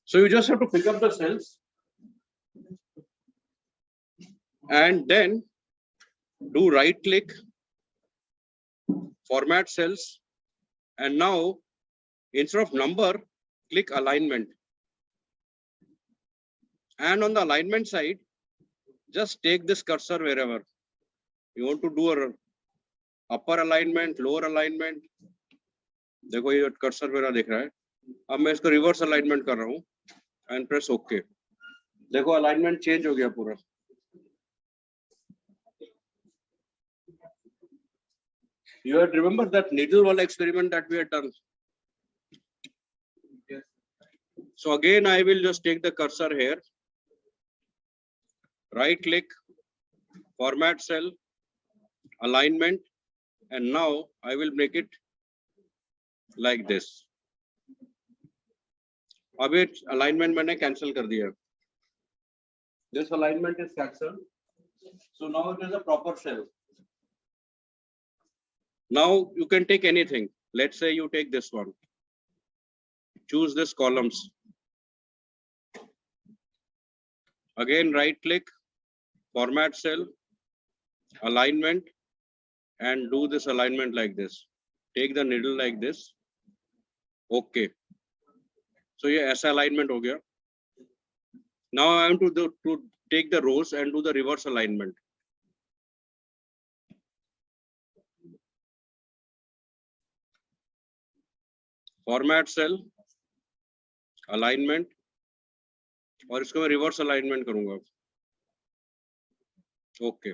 So you just have to pick up the cells and then do right click, format cells, and now instead of number, click alignment. And on the alignment side, just take this cursor wherever. You want to do a upper alignment, lower alignment. देखो ये cursor मेरा दिख रहा है. अब मैं इसको reverse alignment कर रहा हूँ and press OK. देखो alignment change हो गया पूरा. You had remember that needle wall experiment that we had done. Yes. So again, I will just take the cursor here, right click, format cell, alignment, and now I will make it like this. अब ये alignment मैंने cancel कर दिया. This alignment is cancelled. So now it is a proper cell. Now you can take anything. Let's say you take this one. Choose this columns. Again, right click, format cell, alignment, and do this alignment like this. Take the needle like this. Okay. So ये ऐसा alignment हो गया. Now I am to take the rows and do the reverse alignment. Format cell, alignment, और इसको मैं reverse alignment करूँगा. Okay.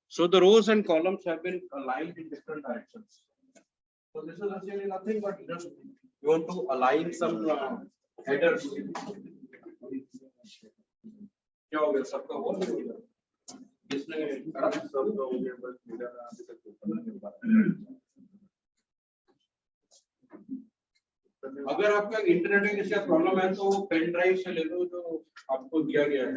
So the rows and columns have been aligned in different directions. So this is actually nothing but just you want to align some headers. क्या हो गया सबका हो गया? किसने सबका हो गया बस मेरा अभी तक नहीं हुआ. अगर आपका इंटरनेट में किसी का प्रॉब्लम है तो पेन ड्राइव से ले लो जो आपको दिया गया है.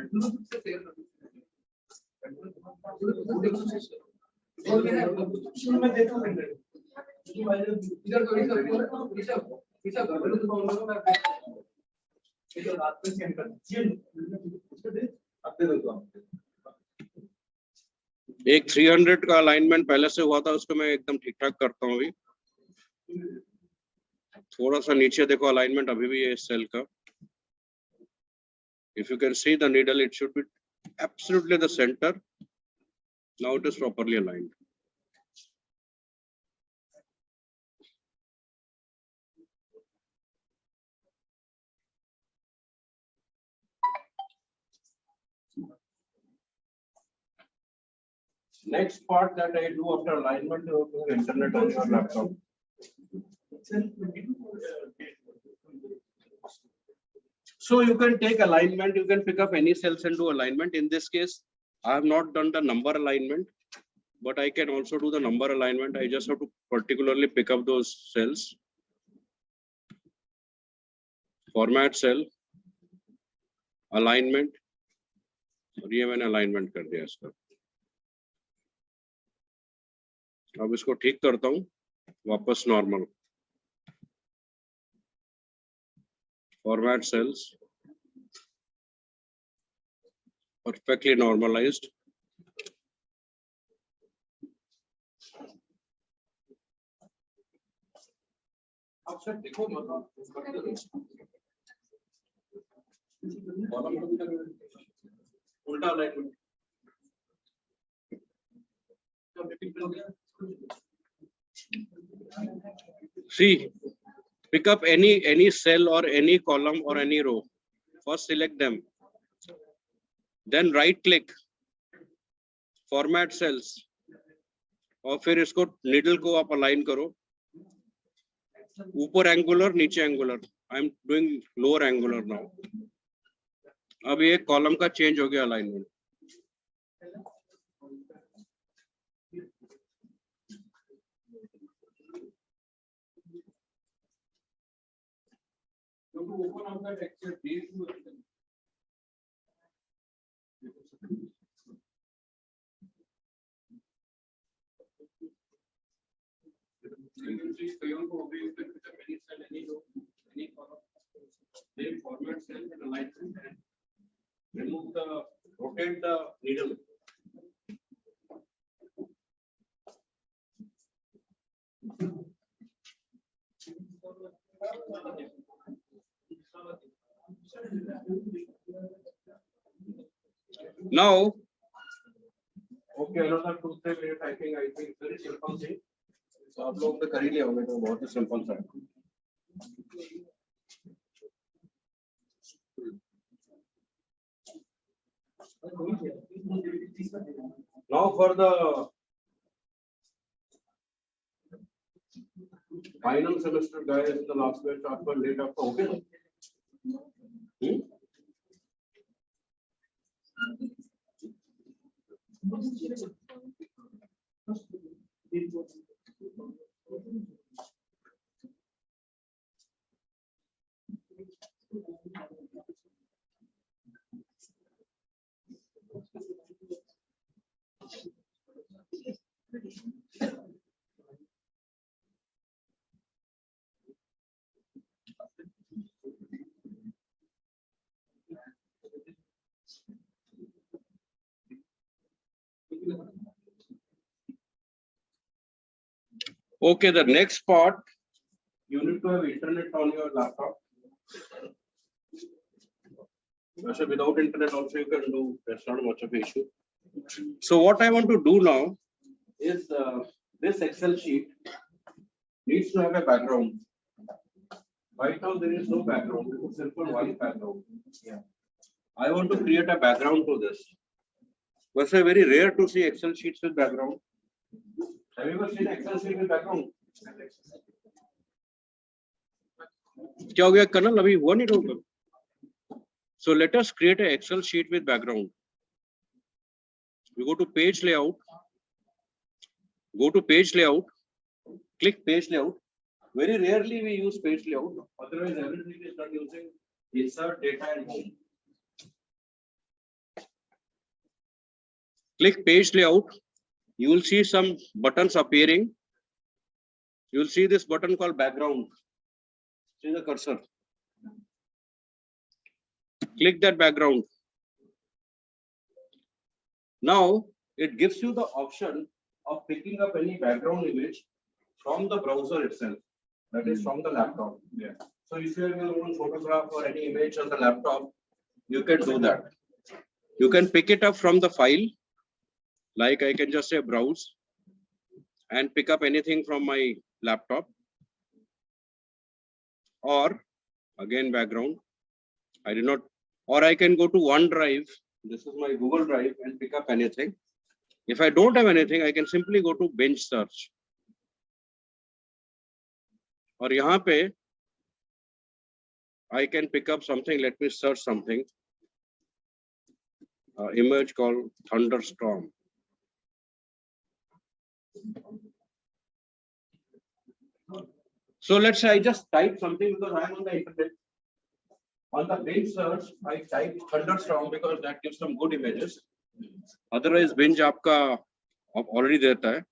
एक 300 का अलाइनमेंट पहले से हुआ था, उसको मैं एकदम ठीक ठाक करता हूँ. अभी थोड़ा सा नीचे देखो अलाइनमेंट अभी भी है इस सेल का. If you can see the needle, it should be absolutely the center. Now it is properly aligned. Next part that I do after alignment is internet on your laptop. So you can take alignment, you can pick up any cells and do alignment. In this case, I have not done the number alignment, but I can also do the number alignment. I just have to particularly pick up those cells. Format cell, alignment. और ये मैंने alignment कर दिया इसका. अब इसको ठीक करता हूँ, वापस normal. Format cells, perfectly normalized. उल्टा alignment. See, pick up any cell or any column or any row. First select them. Then right click, format cells, और फिर इसको needle को आप align करो. ऊपर angular, नीचे angular. I am doing lower angular now. अब ये column का change हो गया alignment. Open up the texture, these two. You can see you can pick up any cell, any row, any column. They format cell and alignment and rotate the needle. Now, okay, another 2-3 minute typing. I think very simple thing. So आप लोग तो कर ही लिया होगा तो बहुत ही simple सा. Now for the final semester guys, the last batch आपका late आपका हो गया. Okay, the next part, you need to have internet on your laptop. So without internet also you can do, that's not much of an issue. So what I want to do now is this Excel sheet needs to have a background. Right now there is no background, it is simple white background. Yeah. I want to create a background to this. But it's very rare to see Excel sheets with background. Have you ever seen Excel sheet with background? क्या हो गया colonel अभी हुआ नहीं होगा. So let us create an Excel sheet with background. We go to page layout. Go to page layout. Click page layout. Very rarely we use page layout. Otherwise everything is done using insert data and home. Click page layout. You will see some buttons appearing. You will see this button called background. See the cursor. Click that background. Now it gives you the option of picking up any background image from the browser itself. That is from the laptop. Yeah. So if you have your own photograph or any image on the laptop, you can do that. You can pick it up from the file. Like I can just say browse and pick up anything from my laptop, or again background. I did not, or I can go to OneDrive. This is my Google Drive and pick up anything. If I don't have anything, I can simply go to bench search. और यहाँ पे I can pick up something. Let me search something. Image called thunderstorm. So let's say I just type something because I'm on the internet. On the bench search, I type thunderstorm because that gives some good images. Otherwise, bench आपका already देता है.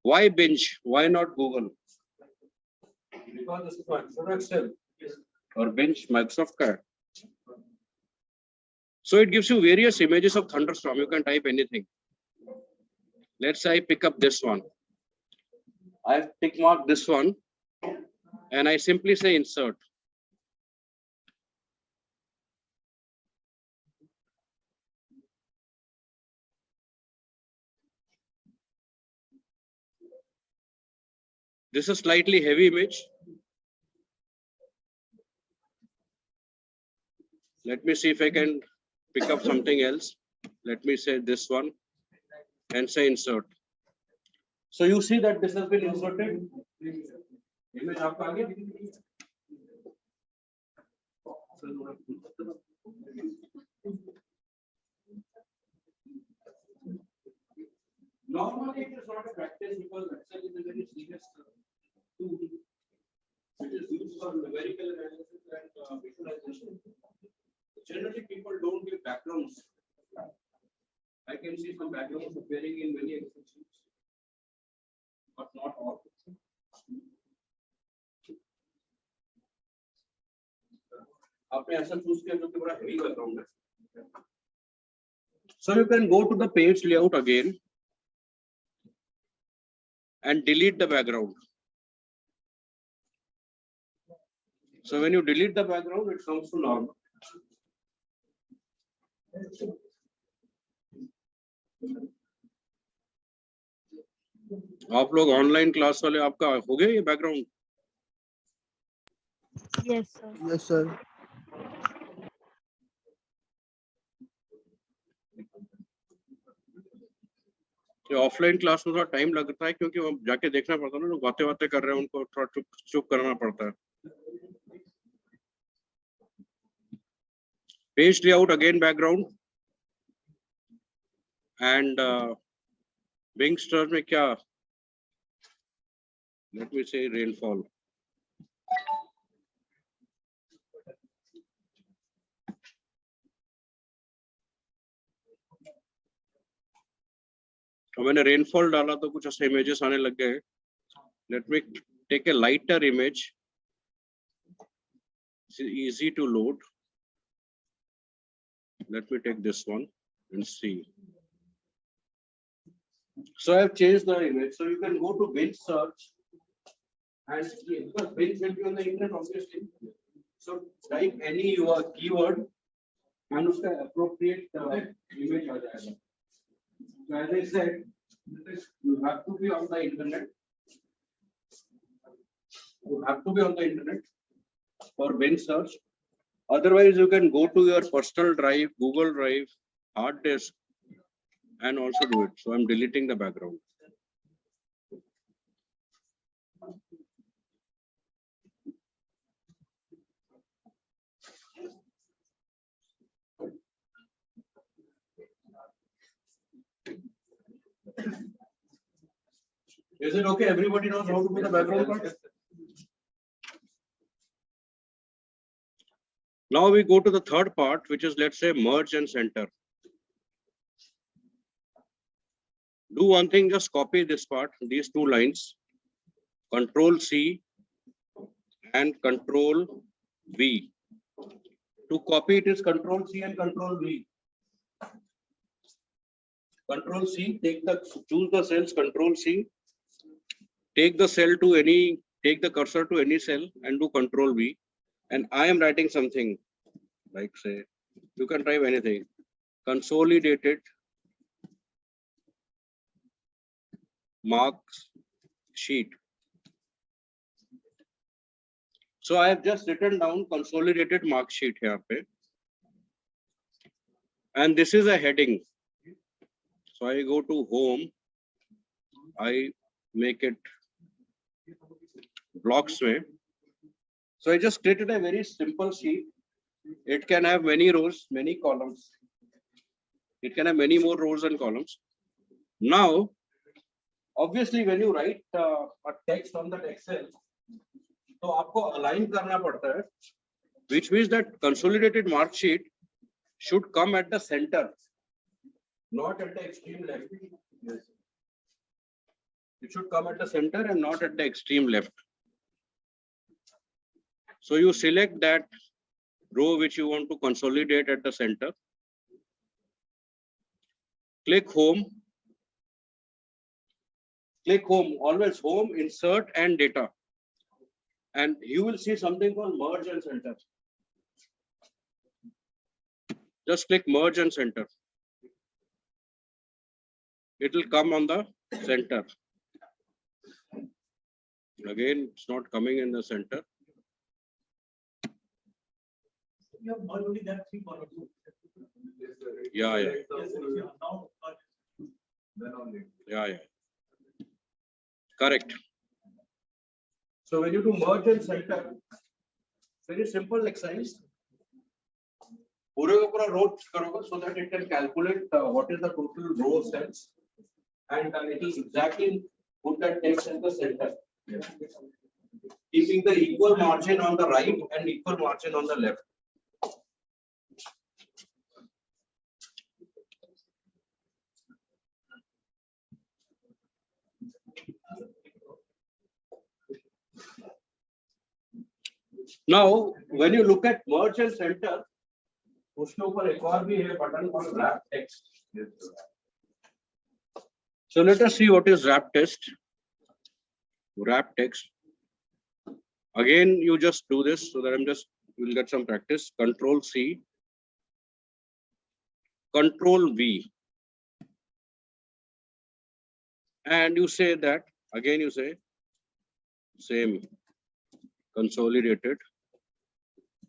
Why bench? Why not Google? Because this is Microsoft Excel or bench Microsoft का है. So it gives you various images of thunderstorm. You can type anything. Let's say I pick up this one. I tick mark this one and I simply say insert. This is a slightly heavy image. Let me see if I can pick up something else. Let me say this one and say insert. So you see that this has been inserted. Image आपका आ गया. Normally it is not a practice because Excel is a very serious tool. It is used for numerical analysis and visualization. Generally, people don't give backgrounds. I can see some backgrounds appearing in many Excel sheets, but not all. आपने ऐसा choose किया जो कि बड़ा heavy background है. So you can go to the page layout again and delete the background. So when you delete the background, it comes to normal. आप लोग online class वाले आपका हो गया ये background? Yes, sir. Yes, sir. Offline class में थोड़ा time लगता है क्योंकि वो जाके देखना पड़ता है ना, लोग बातें बातें कर रहे हैं, उनको थोड़ा चुप करना पड़ता है. Page layout again background and Bing star में क्या, लेट मी से रेनफॉल. तो मैंने रेनफॉल डाला तो कुछ ऐसे इमेजेस आने लग गए. Let me take a lighter image, easy to load. Let me take this one and see. So I have changed the image. So you can go to binge search and see, because binge will be on the internet obviously. So type any your keyword and uska appropriate image aa jayega. So as I said, you have to be on the internet. You have to be on the internet for binge search. Otherwise, you can go to your personal drive, Google Drive, hard disk, and also do it. So I'm deleting the background. Is it okay? Everybody knows how to do the background part? Now we go to the third part, which is, let's say, merge and center. Do one thing, just copy this part, these two lines, Control C and Control V. To copy it is Control C and Control V. Control C, choose the cells, Control C, take the cursor to any cell and do Control V. And I am writing something like, say, you can type anything, consolidated marks sheet. So I have just written down consolidated mark sheet here. And this is a heading. So I go to home, I make it blocks way. So I just created a very simple sheet. It can have many rows, many columns. It can have many more rows and columns. Now, obviously, when you write a text on that Excel, तो आपको align करना पड़ता है, which means that consolidated mark sheet should come at the center, not at the extreme left. Yes. It should come at the center and not at the extreme left. So you select that row which you want to consolidate at the center. Click home. Click home, always home, insert and data. And you will see something called merge and center. Just click merge and center. It will come on the center. Again, it's not coming in the center. You have already that 3 columns. Yeah. Yes, now, Yeah. Correct. So when you do merge and center, very simple exercise. पूरे का पूरा row करोगे so that it can calculate what is the total row cells, and it will exactly put that text in the center, keeping the equal margin on the right and equal margin on the left. Now, when you look at merge and center, उसके ऊपर एक और भी है button called wrap text. So let us see what is wrap text. Wrap text. Again, you just do this so that you'll get some practice. Control C, Control V. And you say that, again you say, same, consolidated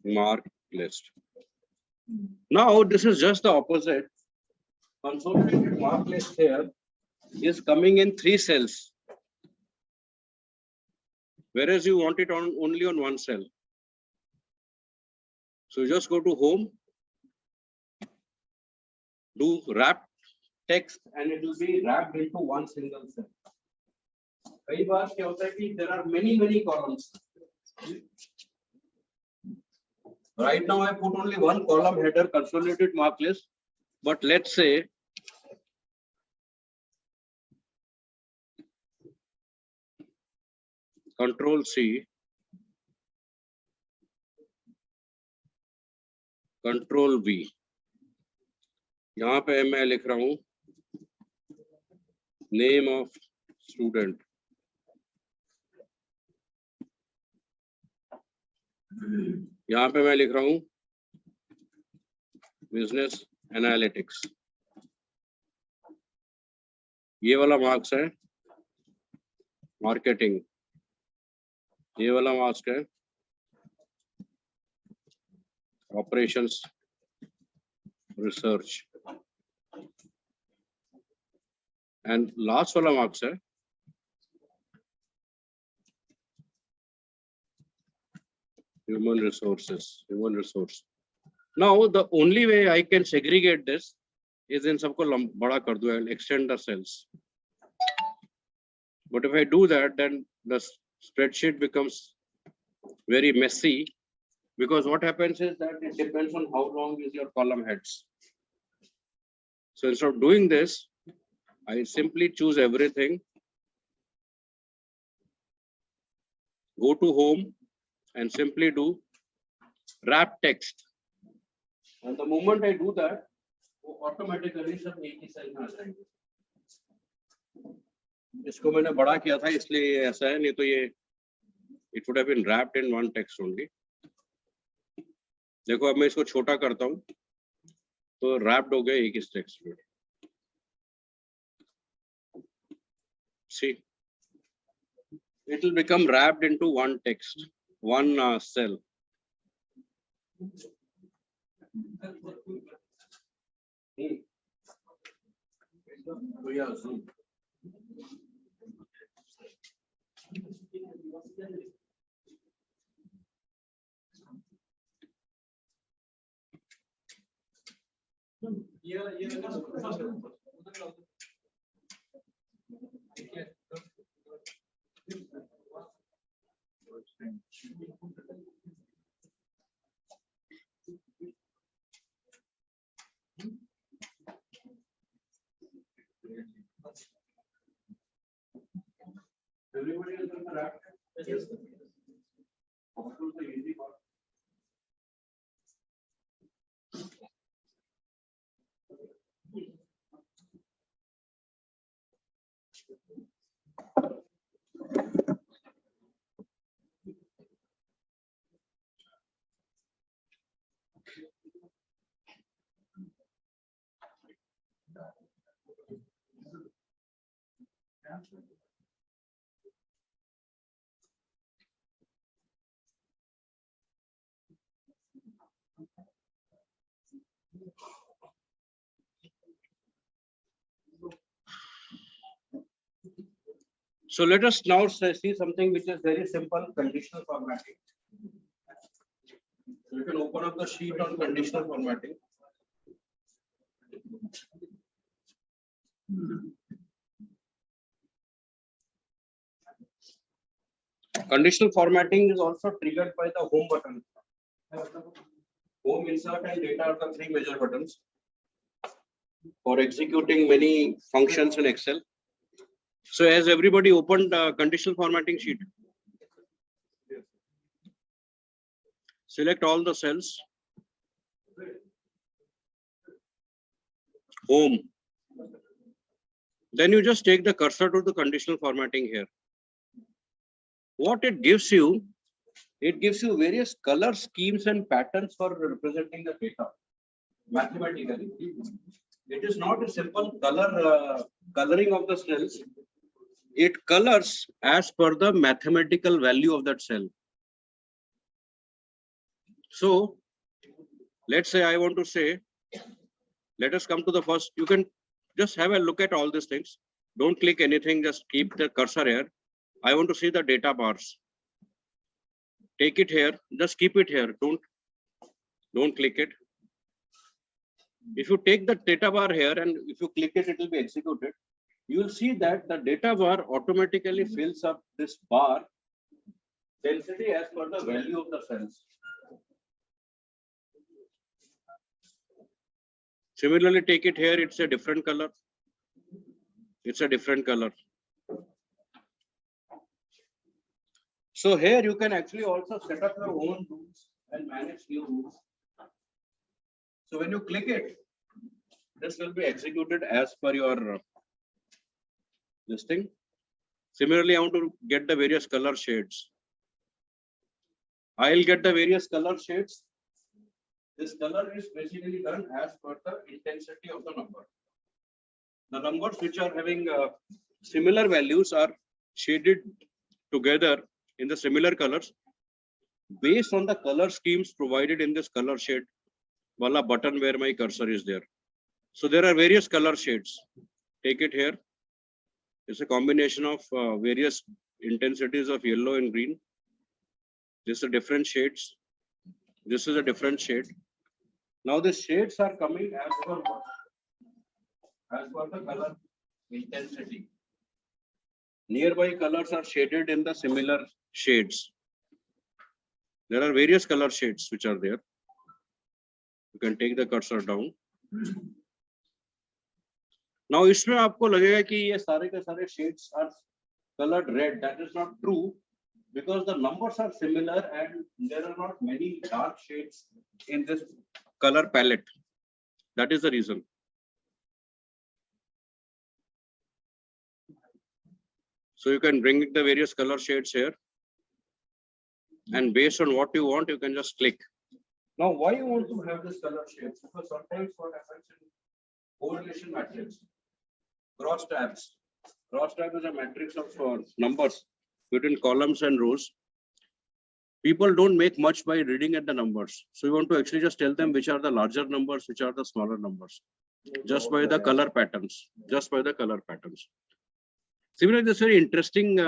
mark list. Now, this is just the opposite. Consolidated mark list here is coming in 3 cells, whereas you want it only on 1 cell. So just go to home, do wrap text, and it will be wrapped into 1 single cell. कई बार क्या होता है कि there are many columns. Right now I put only 1 column header consolidated mark list, but let's say Control C, Control V. यहाँ पे मैं लिख रहा हूँ name of student. यहाँ पे मैं लिख रहा हूँ business analytics. ये वाला मार्क्स है मार्केटिंग, ये वाला मार्क्स है ऑपरेशंस रिसर्च, एंड लास्ट वाला मार्क्स है human resource. Now the only way I can segregate this is in सबको बड़ा कर दो and extend the cells. But if I do that, then the spreadsheet becomes very messy, because what happens is that it depends on how long is your column heads. So instead of doing this, I simply choose everything, go to home, and simply do wrap text. And the moment I do that, automatically सब एक ही cell में आ जाएंगे. इसको मैंने बड़ा किया था इसलिए ऐसा है, नहीं तो ये it would have been wrapped in 1 text only. देखो अब मैं इसको छोटा करता हूँ तो wrapped हो गया एक ही text में. See, it will become wrapped into 1 text, 1 cell. Zoom. Everybody is going to wrap? Yes. Easy part. So let us now see something which is very simple, conditional formatting. So you can open up the sheet on conditional formatting. Conditional formatting is also triggered by the home button. Home, insert, and data are the 3 major buttons for executing many functions in Excel. So has everybody opened conditional formatting sheet? Select all the cells. Home. Then you just take the cursor to the conditional formatting here. What it gives you various color schemes and patterns for representing the data mathematically. It is not a simple coloring of the cells. It colors as per the mathematical value of that cell. So let's say I want to say, let us come to the first. You can just have a look at all these things. Don't click anything, just keep the cursor here. I want to see the data bars. Take it here, just keep it here. Don't click it. If you take the data bar here and if you click it, it will be executed. You will see that the data bar automatically fills up this bar density as per the value of the cells. Similarly, take it here, it's a different color. It's a different color. So here you can actually also set up your own rules and manage new rules. So when you click it, this will be executed as per your this thing. Similarly, I want to get the various color shades. I'll get the various color shades. This color is basically done as per the intensity of the number. The numbers which are having similar values are shaded together in the similar colors based on the color schemes provided in this color shade wala button where my cursor is there. So there are various color shades. Take it here. It's a combination of various intensities of yellow and green. These are different shades. This is a different shade. Now the shades are coming as per what? As per the color intensity. Nearby colors are shaded in the similar shades. There are various color shades which are there. You can take the cursor down. Now इसमें आपको लगेगा कि ये सारे के सारे shades are colored red. That is not true because the numbers are similar and there are not many dark shades in this color palette. That is the reason. So you can bring the various color shades here. And based on what you want, you can just click. Now, why you want to have this color shades? Because sometimes what happens in correlation matrix, cross tabs. Cross tab is a matrix of numbers between columns and rows. People don't make much by reading at the numbers. So you want to actually just tell them which are the larger numbers, which are the smaller numbers, just by the color patterns, Similarly, this very interesting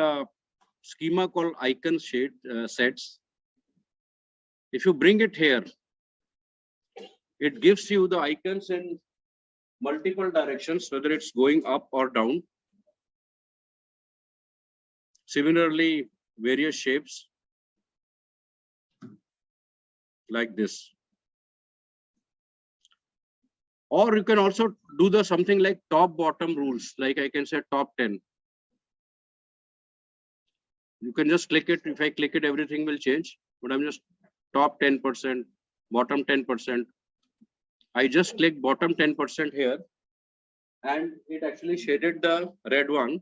schema called icon shade sets. If you bring it here, it gives you the icons in multiple directions, whether it's going up or down. Similarly, various shapes like this. Or you can also do the something like top bottom rules, like I can say top 10. You can just click it. If I click it, everything will change. But I'm just top 10%, bottom 10%. I just click bottom 10% here. And it actually shaded the red one.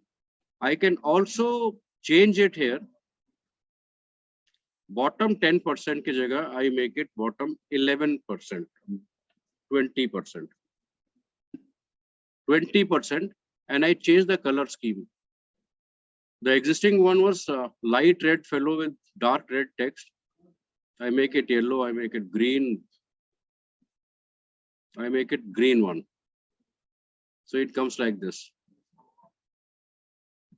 I can also change it here. Bottom 10% ki jagah, I make it bottom 11%, 20%. 20%, and I change the color scheme. The existing one was light red fellow with dark red text. I make it yellow, I make it green. I make it green one. So it comes like this.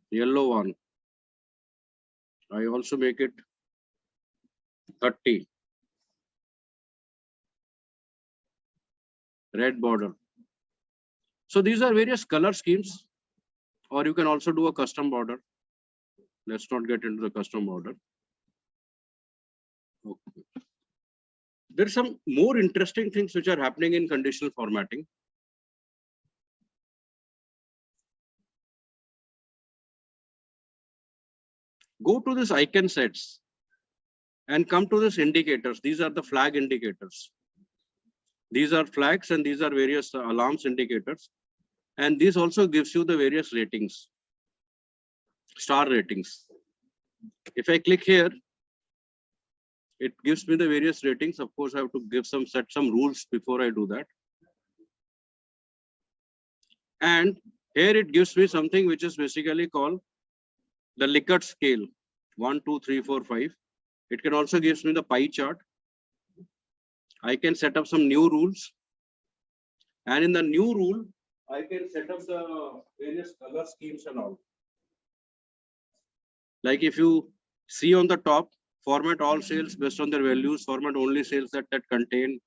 Yellow one. I also make it 30. Red border. So these are various color schemes, or you can also do a custom border. Let's not get into the custom border. Okay. There are some more interesting things which are happening in conditional formatting. Go to this icon sets. and come to this indicators. These are the flag indicators. These are flags and these are various alarms indicators. And this also gives you the various ratings, star ratings. If I click here, it gives me the various ratings. Of course, I have to set some rules before I do that. And here it gives me something which is basically called the Likert scale, 1, 2, 3, 4, 5. It can also gives me the pie chart. I can set up some new rules. And in the new rule, I can set up the various color schemes and all. Like if you see on the top, format all cells based on their values, format only cells that contain,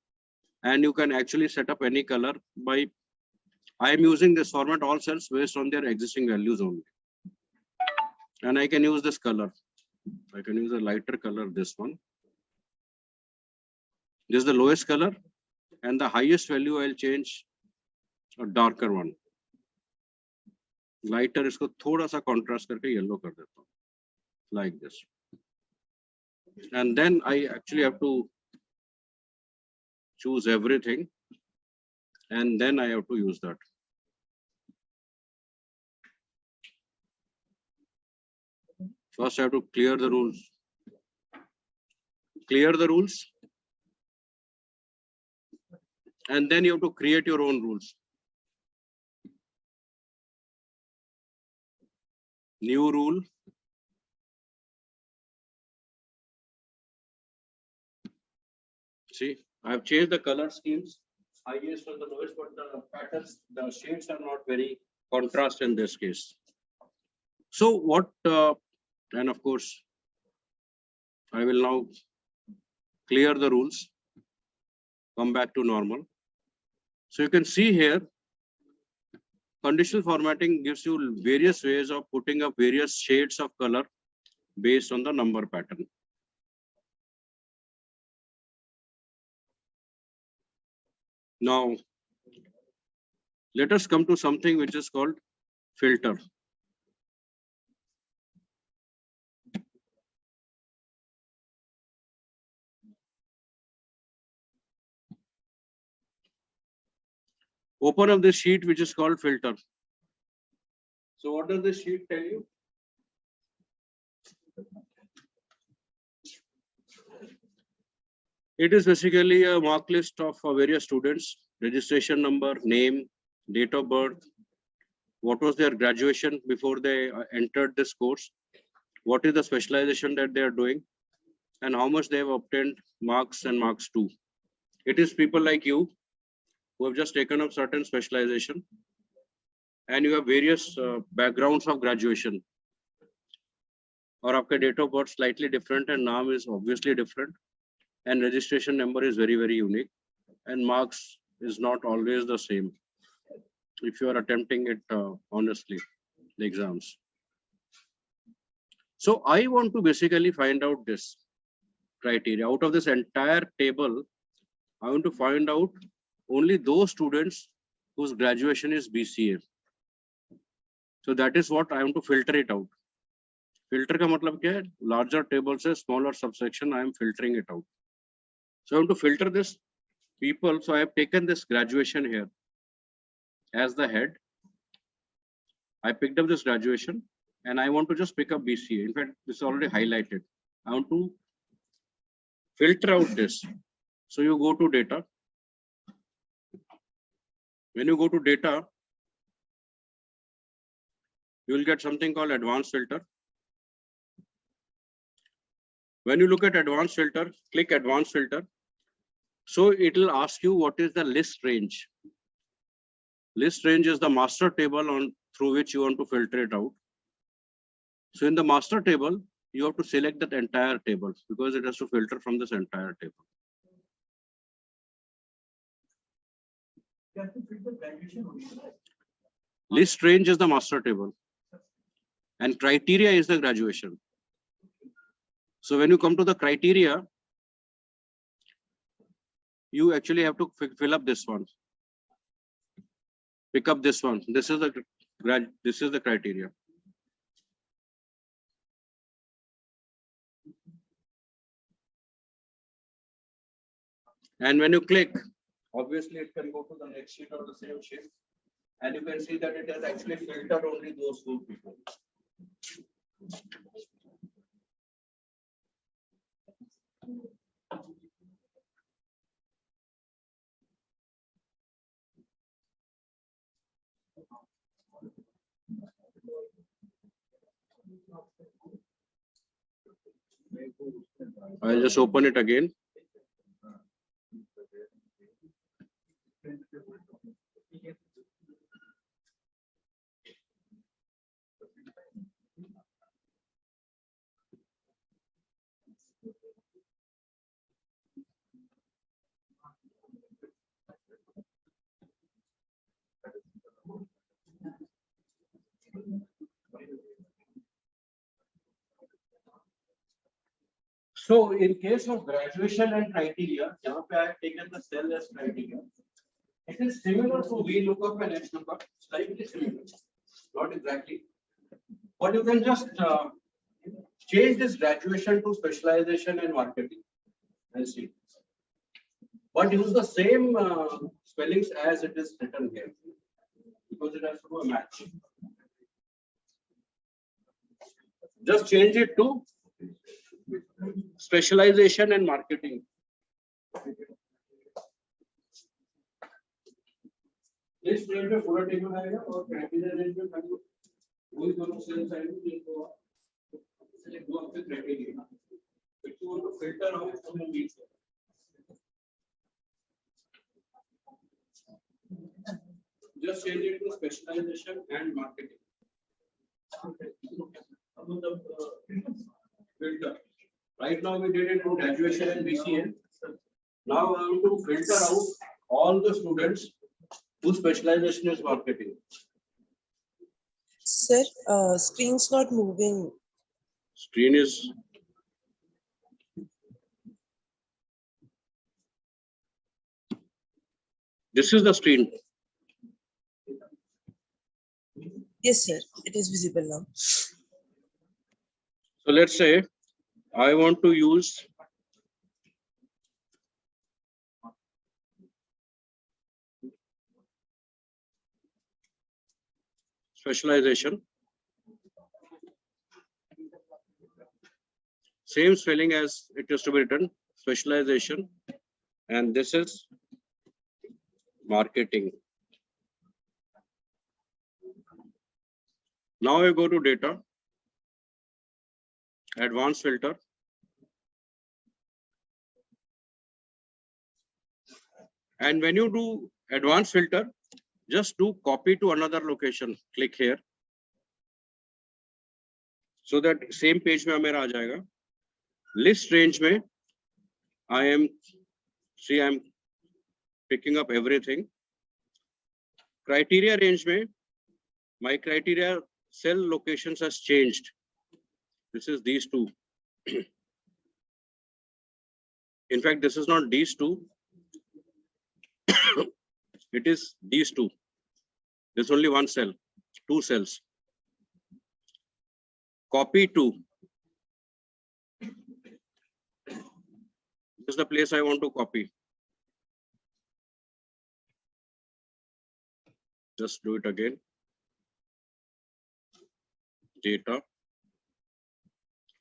and you can actually set up any color by, I am using this format all cells based on their existing values only. And I can use this color. I can use a lighter color, this one. This is the lowest color, and the highest value I'll change a darker one. Lighter इसको थोड़ा सा contrast करके yellow कर देता हूँ, like this. And then I actually have to choose everything, and then I have to use that. First, I have to clear the rules. Clear the rules. And then you have to create your own rules. New rule. See, I have changed the color schemes, highest and the lowest, but the patterns, the shades are not very contrast in this case. So what, and of course, I will now clear the rules, come back to normal. So you can see here, conditional formatting gives you various ways of putting up various shades of color based on the number pattern. Now, let us come to something which is called filter. Open up this sheet which is called filter. So what does this sheet tell you? It is basically a mark list of various students, registration number, name, date of birth, what was their graduation before they entered this course, what is the specialization that they are doing, and how much they have obtained marks and marks too. It is people like you who have just taken up certain specialization, and you have various backgrounds of graduation. Or आपका date of birth slightly different and name is obviously different, and registration number is very, very unique, and marks is not always the same if you are attempting it honestly, the exams. So I want to basically find out this criteria. Out of this entire table, I want to find out only those students whose graduation is BCA. So that is what I want to filter it out. Filter का मतलब क्या है? Larger table से smaller subsection, I am filtering it out. So I want to filter this people. So I have taken this graduation here as the head. I picked up this graduation and I want to just pick up BCA. In fact, this is already highlighted. I want to filter out this. So you go to data. When you go to data, you will get something called advanced filter. When you look at advanced filter, click advanced filter. So it will ask you what is the list range. List range is the master table through which you want to filter it out. So in the master table, you have to select that entire table because it has to filter from this entire table. You have to filter graduation only. List range is the master table and criteria is the graduation. So when you come to the criteria, you actually have to fill up this one. Pick up this one. This is the criteria. And when you click, obviously it can go to the next sheet or the same sheet. And you can see that it has actually filtered only those 4 people. I'll just open it again. So in case of graduation and criteria, I have taken the cell as criteria. It is similar to Vlookup and Hlookup, slightly similar, not exactly. But you can just change this graduation to specialization and marketing and see. But use the same spellings as it is written here, because it has to do a match. Just change it to specialization and marketing. This range में पूरा table आएगा और criteria range में खाली वही दोनों sales आएंगे जिनको select दो आपके criteria. If you want to filter out from these. Just change it to specialization and marketing. Filter. Right now we did it to graduation and BCA. Now I want to filter out all the students whose specialization is marketing. Sir, screen's not moving. Screen is. This is the screen. Yes, sir. It is visible now. So let's say I want to use specialization. Same spelling as it is to be written, specialization, and this is marketing. Now I go to data, advanced filter. And when you do advanced filter, just do copy to another location. Click here. So that same page में मेरा आ जाएगा. List range में I am picking up everything. Criteria range में my criteria cell locations has changed. This is these two. In fact, this is not these two. It is these two. There's only one cell, 2 cells. Copy to. This is the place I want to copy. Just do it again. Data,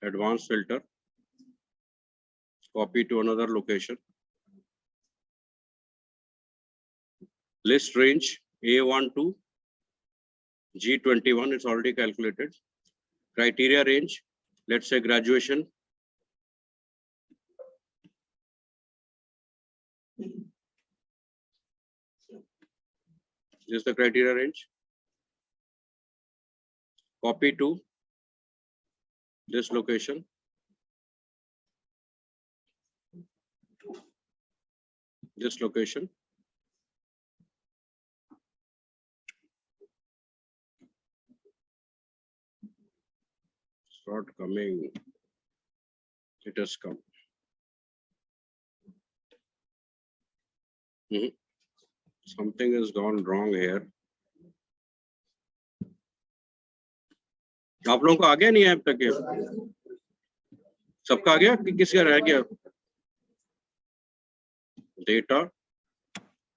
advanced filter, copy to another location. List range A1 to G21, it's already calculated. Criteria range, let's say graduation. This is the criteria range. Copy to this location. This location. It's not coming. It has come. Something has gone wrong here. आप लोगों को आ गया नहीं है अब तक? सबका आ गया कि किसी का रह गया? data,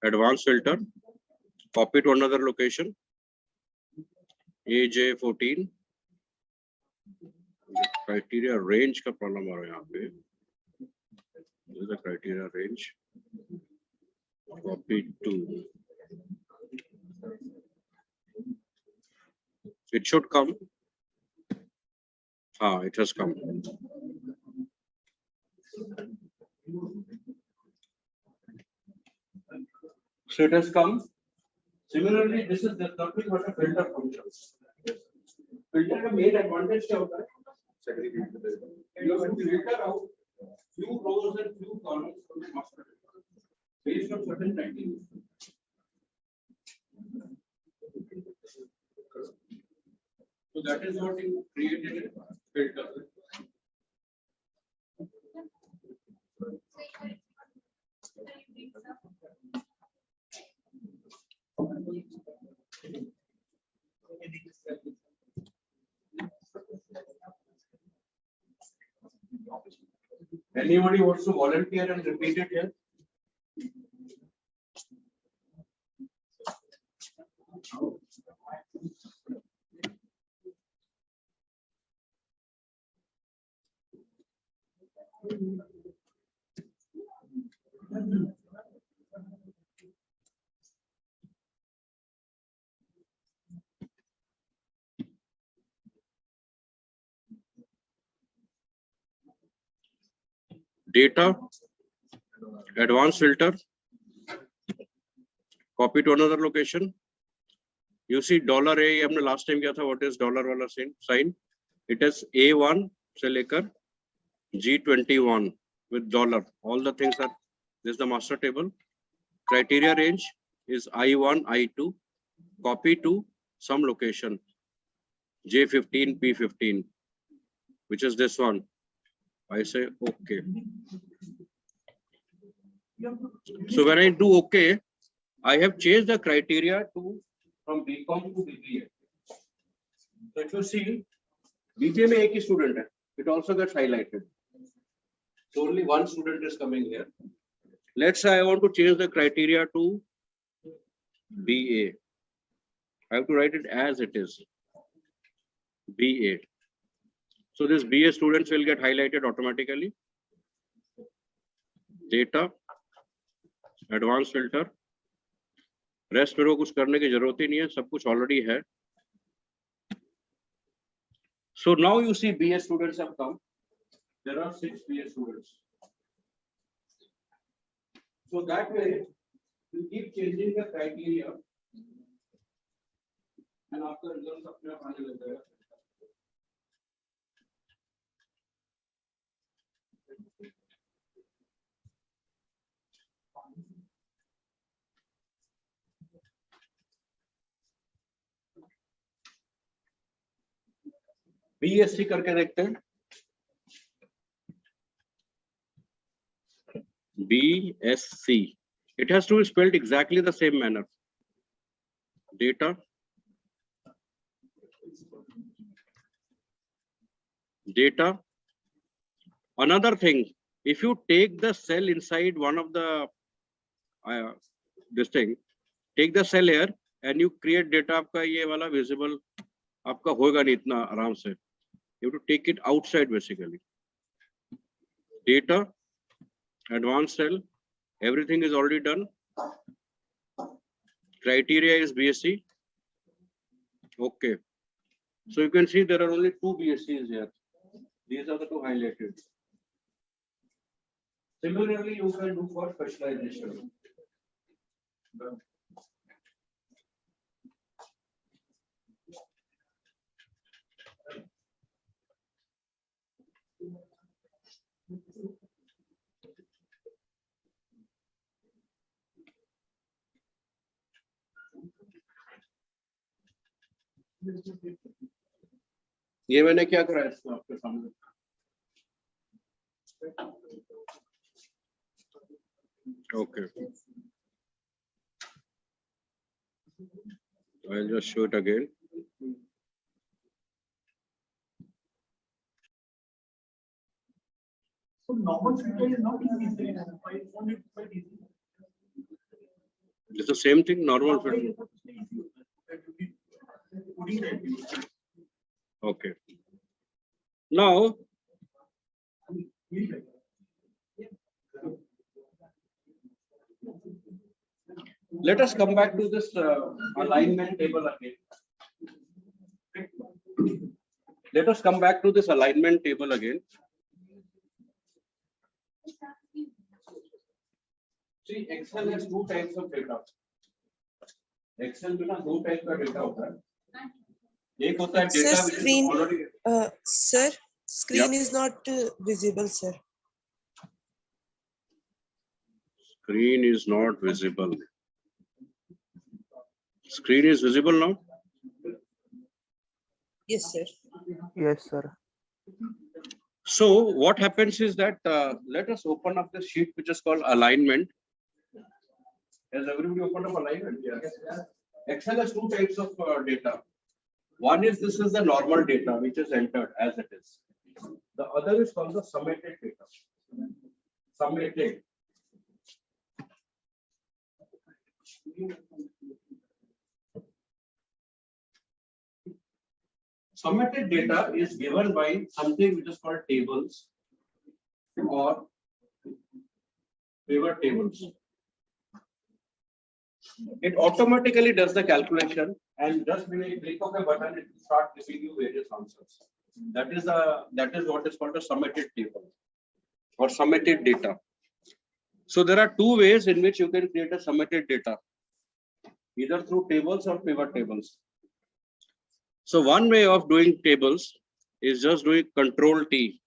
advanced filter, copy to another location, AJ14, criteria range का problem आ रहा है यहाँ पे. This is the criteria range, copy to. It should come. Ah, it has come. So it has come. Similarly, this is nothing but a filter function. Filter का main advantage क्या होता है? You have to filter out few rows and few columns from the master data based on certain criteria. So that is what you created a filter. Anybody wants to volunteer and repeat it here? Data, advanced filter, copy to another location. You see $A हमने last time किया था. What is dollar वाला sign? It is A1 से लेकर G21 with dollar. All the things are. This is the master table. Criteria range is I1, I2. Copy to some location J15, P15, which is this one. I say okay. So when I do okay, I have changed the criteria to from BCom to BBA. So if you see, BBA में एक ही student है. It also gets highlighted. So only one student is coming here. Let's say I want to change the criteria to BA. I have to write it as it is. BA. So this BA students will get highlighted automatically. Data, advanced filter. Rest मेरे को कुछ करने की जरूरत ही नहीं है, सब कुछ already है. So now you see BA students have come. There are 6 BA students. So that way, you keep changing the criteria. And after results अपने आप आने लग जाएगा. BSc करके देखते हैं. BSc. It has to be spelled exactly the same manner. Data. Data. Another thing, if you take the cell inside one of the this thing, take the cell here and you create data, आपका ये वाला visible आपका होगा नहीं इतना आराम से. You have to take it outside basically. Data, advanced cell, everything is already done. Criteria is BSc. Okay. So you can see there are only 2 BScs here. These are the 2 highlighted. Similarly, you can do for specialization. ये मैंने क्या करा है इसको आपके सामने. Okay. I'll just show it again. So normal filter is not easy. I found it quite easy. It's the same thing, normal filter. Okay. Now, let us come back to this alignment table again. Let us come back to this alignment table again. See, Excel has two types of data. Excel में ना दो type का data होता है. एक होता है Sir, data which is screen, already. sir, screen is not visible, sir. Screen is not visible. Screen is visible now. Yes, sir. Yes, sir. So what happens is that let us open up the sheet which is called alignment. Has everybody opened up alignment? Yes. Excel has two types of data. One is this is the normal data which is entered as it is. The other is called the summated data. Summated. Summated data is given by something which is called tables or pivot tables. It automatically does the calculation and just when you click of a button, it will start giving you various answers. That is what is called a summated table or summated data. So there are two ways in which you can create a summated data, either through tables or pivot tables. So one way of doing tables is just doing Control T.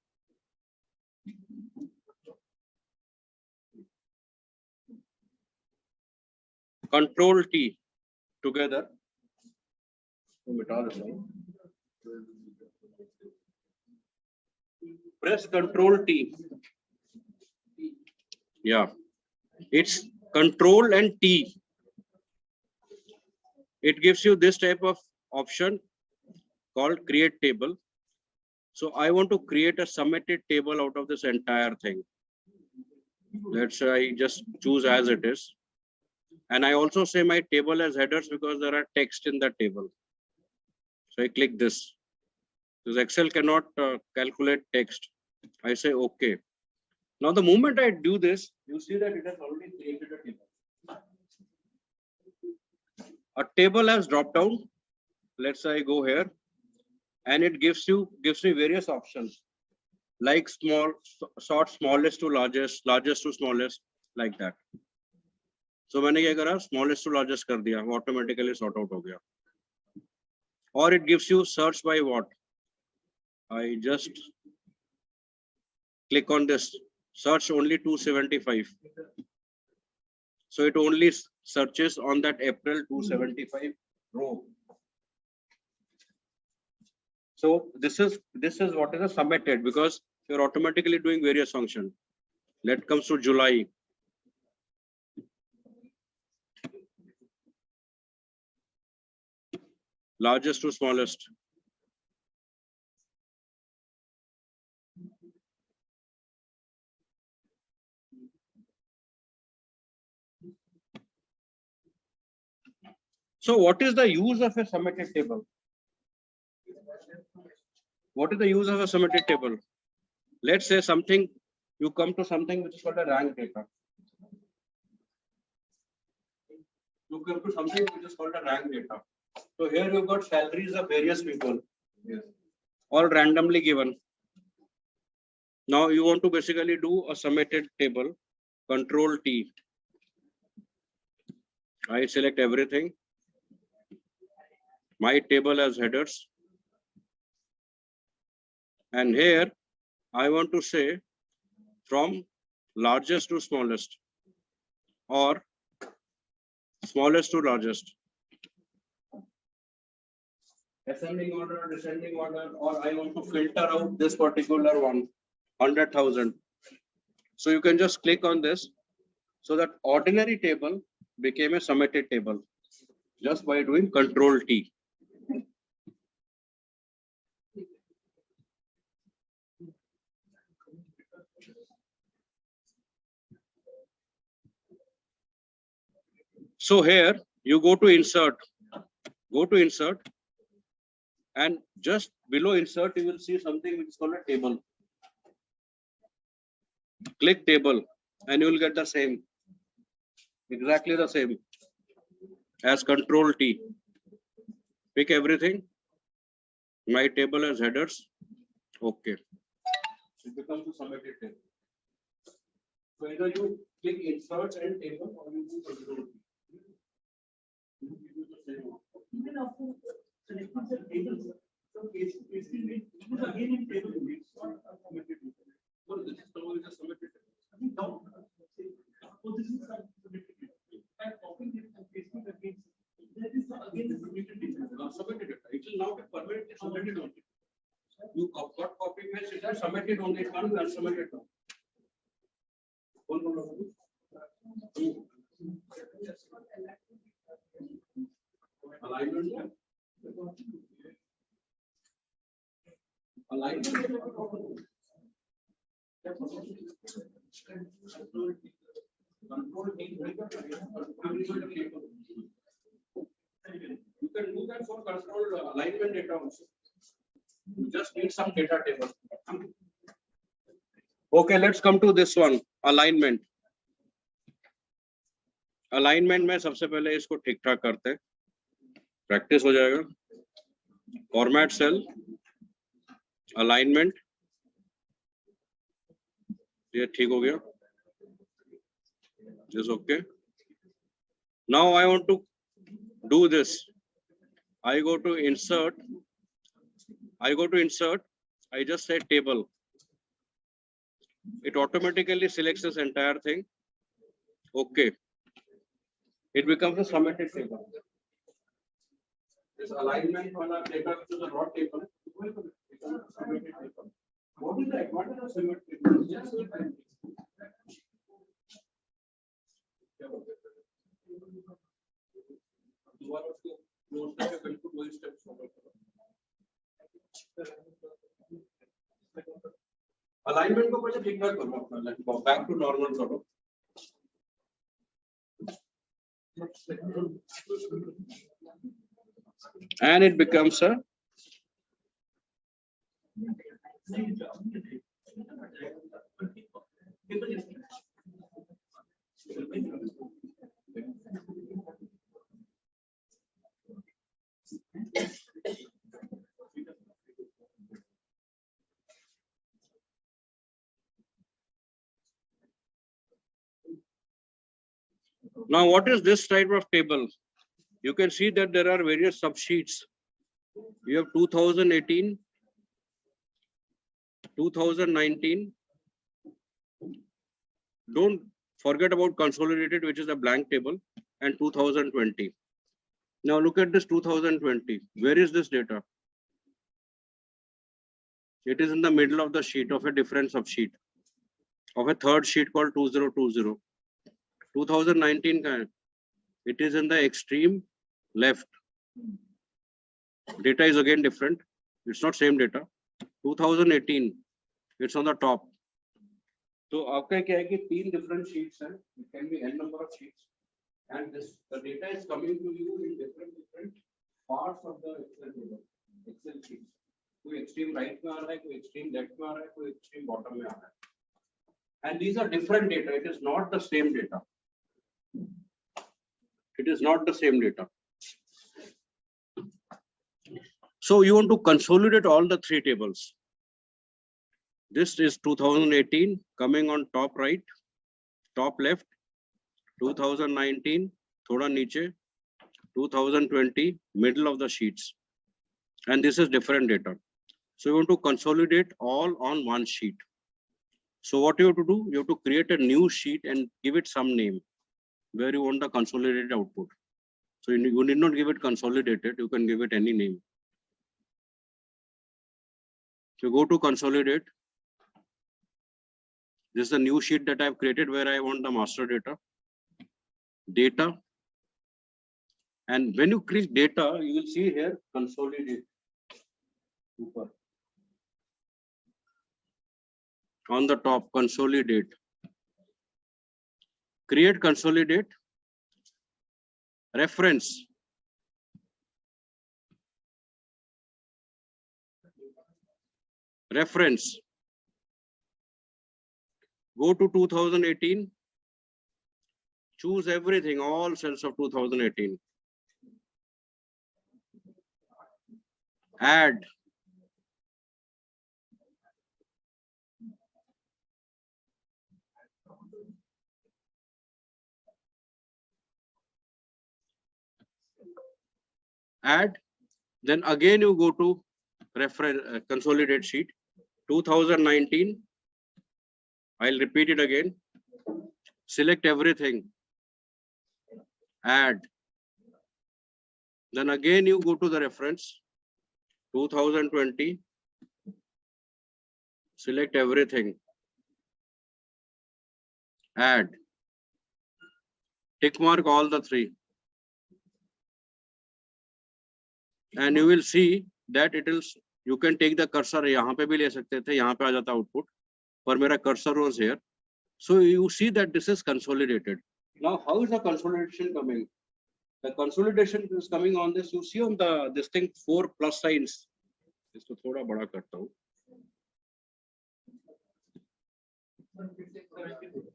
Control T together. Press Control T. Yeah, it's Control and T. It gives you this type of option called create table. So I want to create a summated table out of this entire thing. Let's say I just choose as it is. And I also say my table as headers because there are text in that table. So I click this. Because Excel cannot calculate text. I say OK. Now the moment I do this, you see that it has already created a table. A table has dropped down. Let's say I go here, and it gives me various options like small, sort smallest to largest, largest to smallest, like that. So मैंने क्या करा, smallest to largest कर दिया, automatically sort out हो गया. Or it gives you search by what. I just click on this, search only 275. So it only searches on that April 275 row. So this is what is a summated, because you're automatically doing various functions. Let comes to July. Largest to smallest. So what is the use of a summated table? What is the use of a summated table? Let's say something, you come to something which is called a rank data. You come to something which is called a rank data. So here you've got salaries of various people, all randomly given. Now you want to basically do a summated table, Control T. I select everything. My table as headers. And here I want to say from largest to smallest or smallest to largest. Ascending order, descending order, or I want to filter out this particular one, 100,000. So you can just click on this. So that ordinary table became a summated table just by doing Control T. So here you go to insert, and just below insert you will see something which is called a table. Click table and you will get the same, exactly the same as Control T. Pick everything. My table as headers. Okay. It becomes a submitted table. So either you click insert and table or you do Control T. Even after selecting the tables, so case again in table units or submitted. So this is the submitted table. I think down. So this is submitted. And copying it and pasting again. That is again the submitted table. Submitted it. It will now be permanently submitted only. You got copy paste, it is submitted only. It can't be unsubmitted now. Alignment. You can do that for control alignment data also. You just need some data table. Okay, let's come to this one, alignment. Alignment में सबसे पहले इसको ठीक ठाक करते हैं, practice हो जाएगा. Format cell, alignment, ये ठीक हो गया. This okay. Now I want to do this. I go to insert. I just say table. It automatically selects this entire thing. Okay. It becomes a submitted table. This alignment wala data to the raw table. Submitted table. What is the advantage of submitted table? Just alignment को पहले ठीक ठाक करो अपना, back to normal करो. And it becomes a now what is this type of table? You can see that there are various subsheets. You have 2018, 2019. Don't forget about consolidated, which is a blank table, and 2020. Now look at this 2020. Where is this data? It is in the middle of the sheet of a different subsheet, of a third sheet called 2020. 2019, it is in the extreme left. Data is again different. It's not same data. 2018, it's on the top. So आपका क्या है कि 3 different sheets हैं. It can be n number of sheets, and this the data is coming to you in different parts of the Excel sheets. कोई extreme right में आ रहा है, कोई extreme left में आ रहा है, कोई extreme bottom में आ रहा है. And these are different data. It is not the same data. It is not the same data. So you want to consolidate all the 3 tables. This is 2018 coming on top right, top left, 2019 thoda niche, 2020 middle of the sheets, and this is different data. So you want to consolidate all on one sheet. So what you have to do, you have to create a new sheet and give it some name where you want the consolidated output. So you need not give it consolidated, you can give it any name. So go to consolidate. This is a new sheet that I've created where I want the master data. Data. And when you click data, you will see here consolidate. Super. On the top, consolidate. Create consolidate. reference, reference, go to 2018, choose everything, all cells of 2018, add, add, then again you go to reference consolidate sheet 2019. I'll repeat it again. Select everything, add, then again you go to the reference 2020, select everything, add, tick mark all the three, and you will see that it is, you can take the cursor, यहाँ पे भी ले सकते थे, यहाँ पे आ जाता output, पर मेरा cursor was here. So you see that this is consolidated. Now how is the consolidation coming? The consolidation is coming on this. You see on the this thing 4 plus signs. इसको थोड़ा बड़ा करता हूँ.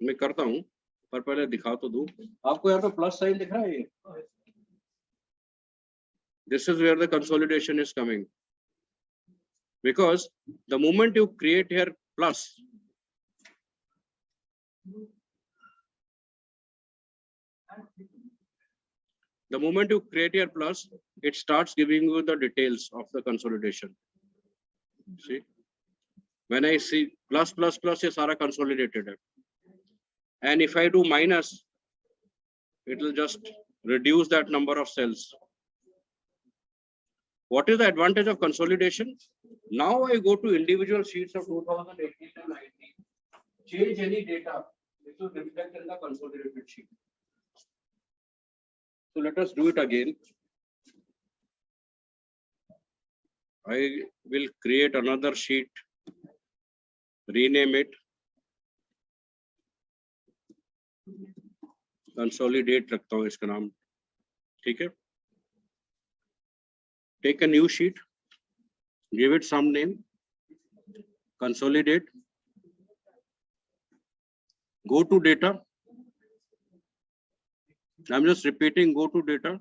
मैं करता हूँ, पर पहले दिखा तो दूँ. आपको यहाँ पे प्लस साइन दिख रहा है ये? This is where the consolidation is coming. Because the moment you create here plus, the moment you create here plus, it starts giving you the details of the consolidation. See, when I see plus plus plus, ये सारा consolidated है. And if I do minus, it will just reduce that number of cells. What is the advantage of consolidation? Now I go to individual sheets of 2018 and 19, change any data, it will reflect in the consolidated sheet. So let us do it again. I will create another sheet, rename it, consolidate रखता हूँ इसका नाम, ठीक है? Take a new sheet, give it some name, consolidate, go to data. I'm just repeating, go to data,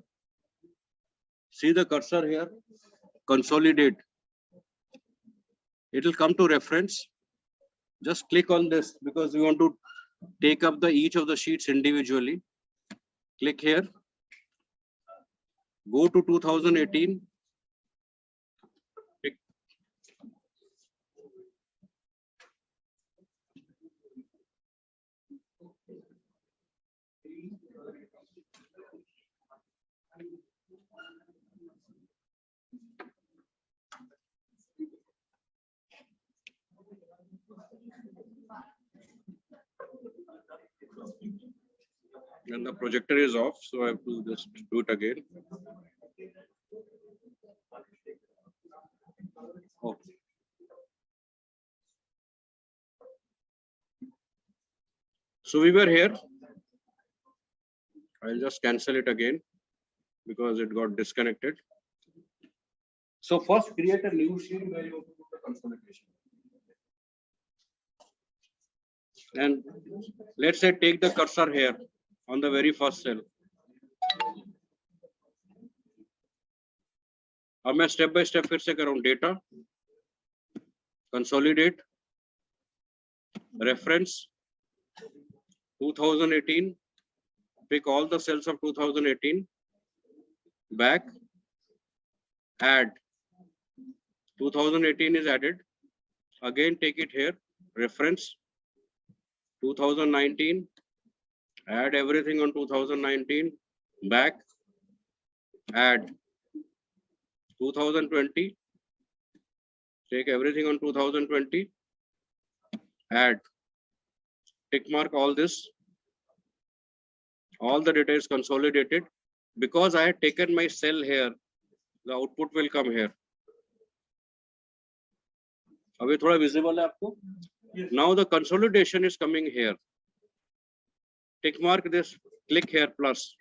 see the cursor here, consolidate. It will come to reference. Just click on this because we want to take up the each of the sheets individually. Click here, go to 2018. And the projector is off, so I have to just do it again. Oh. So we were here. I'll just cancel it again because it got disconnected. So first create a new sheet where you have to put the consolidation. And let's say take the cursor here on the very first cell. अब मैं step by step फिर से कर रहा हूँ. Data, consolidate, reference, 2018, pick all the cells of 2018, back, add, 2018 is added, again take it here, reference, 2019, add everything on 2019, back, add, 2020, take everything on 2020, add, tick mark all this, all the data is consolidated. Because I had taken my cell here, the output will come here. अभी थोड़ा visible है आपको? Yes. Now the consolidation is coming here. Tick mark this, click here plus.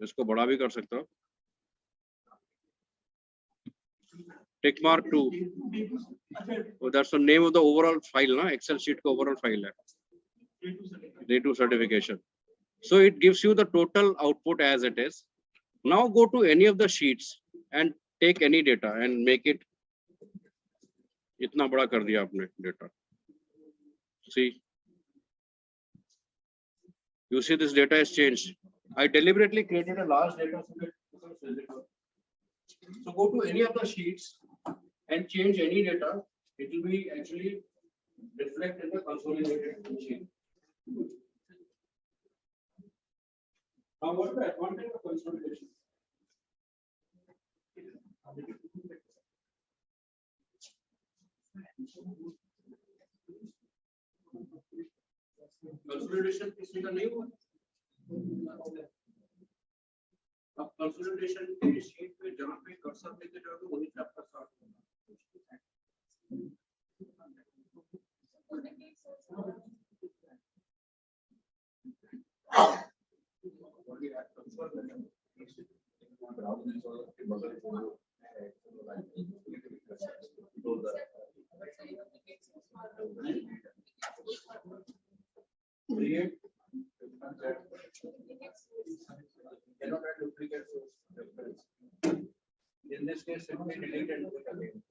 इसको बड़ा भी कर सकता हूँ. Tick mark 2. So that's the name of the overall file, na? Excel sheet का overall file है. Day2 certification. So it gives you the total output as it is. Now go to any of the sheets and take any data and make it. इतना बड़ा कर दिया आपने data. See. You see this data has changed. I deliberately created a large data so that it becomes visible. So go to any of the sheets and change any data. It will be actually reflect in the consolidated sheet. Now what is the advantage of consolidation? Consolidation किसी का नहीं हुआ. अब consolidation के sheet पे जहाँ पे cursor लेके जाओगे वही चैप्टर स्टार्ट होगा. Create cannot add duplicate reference. In this case, simply delete and do it again.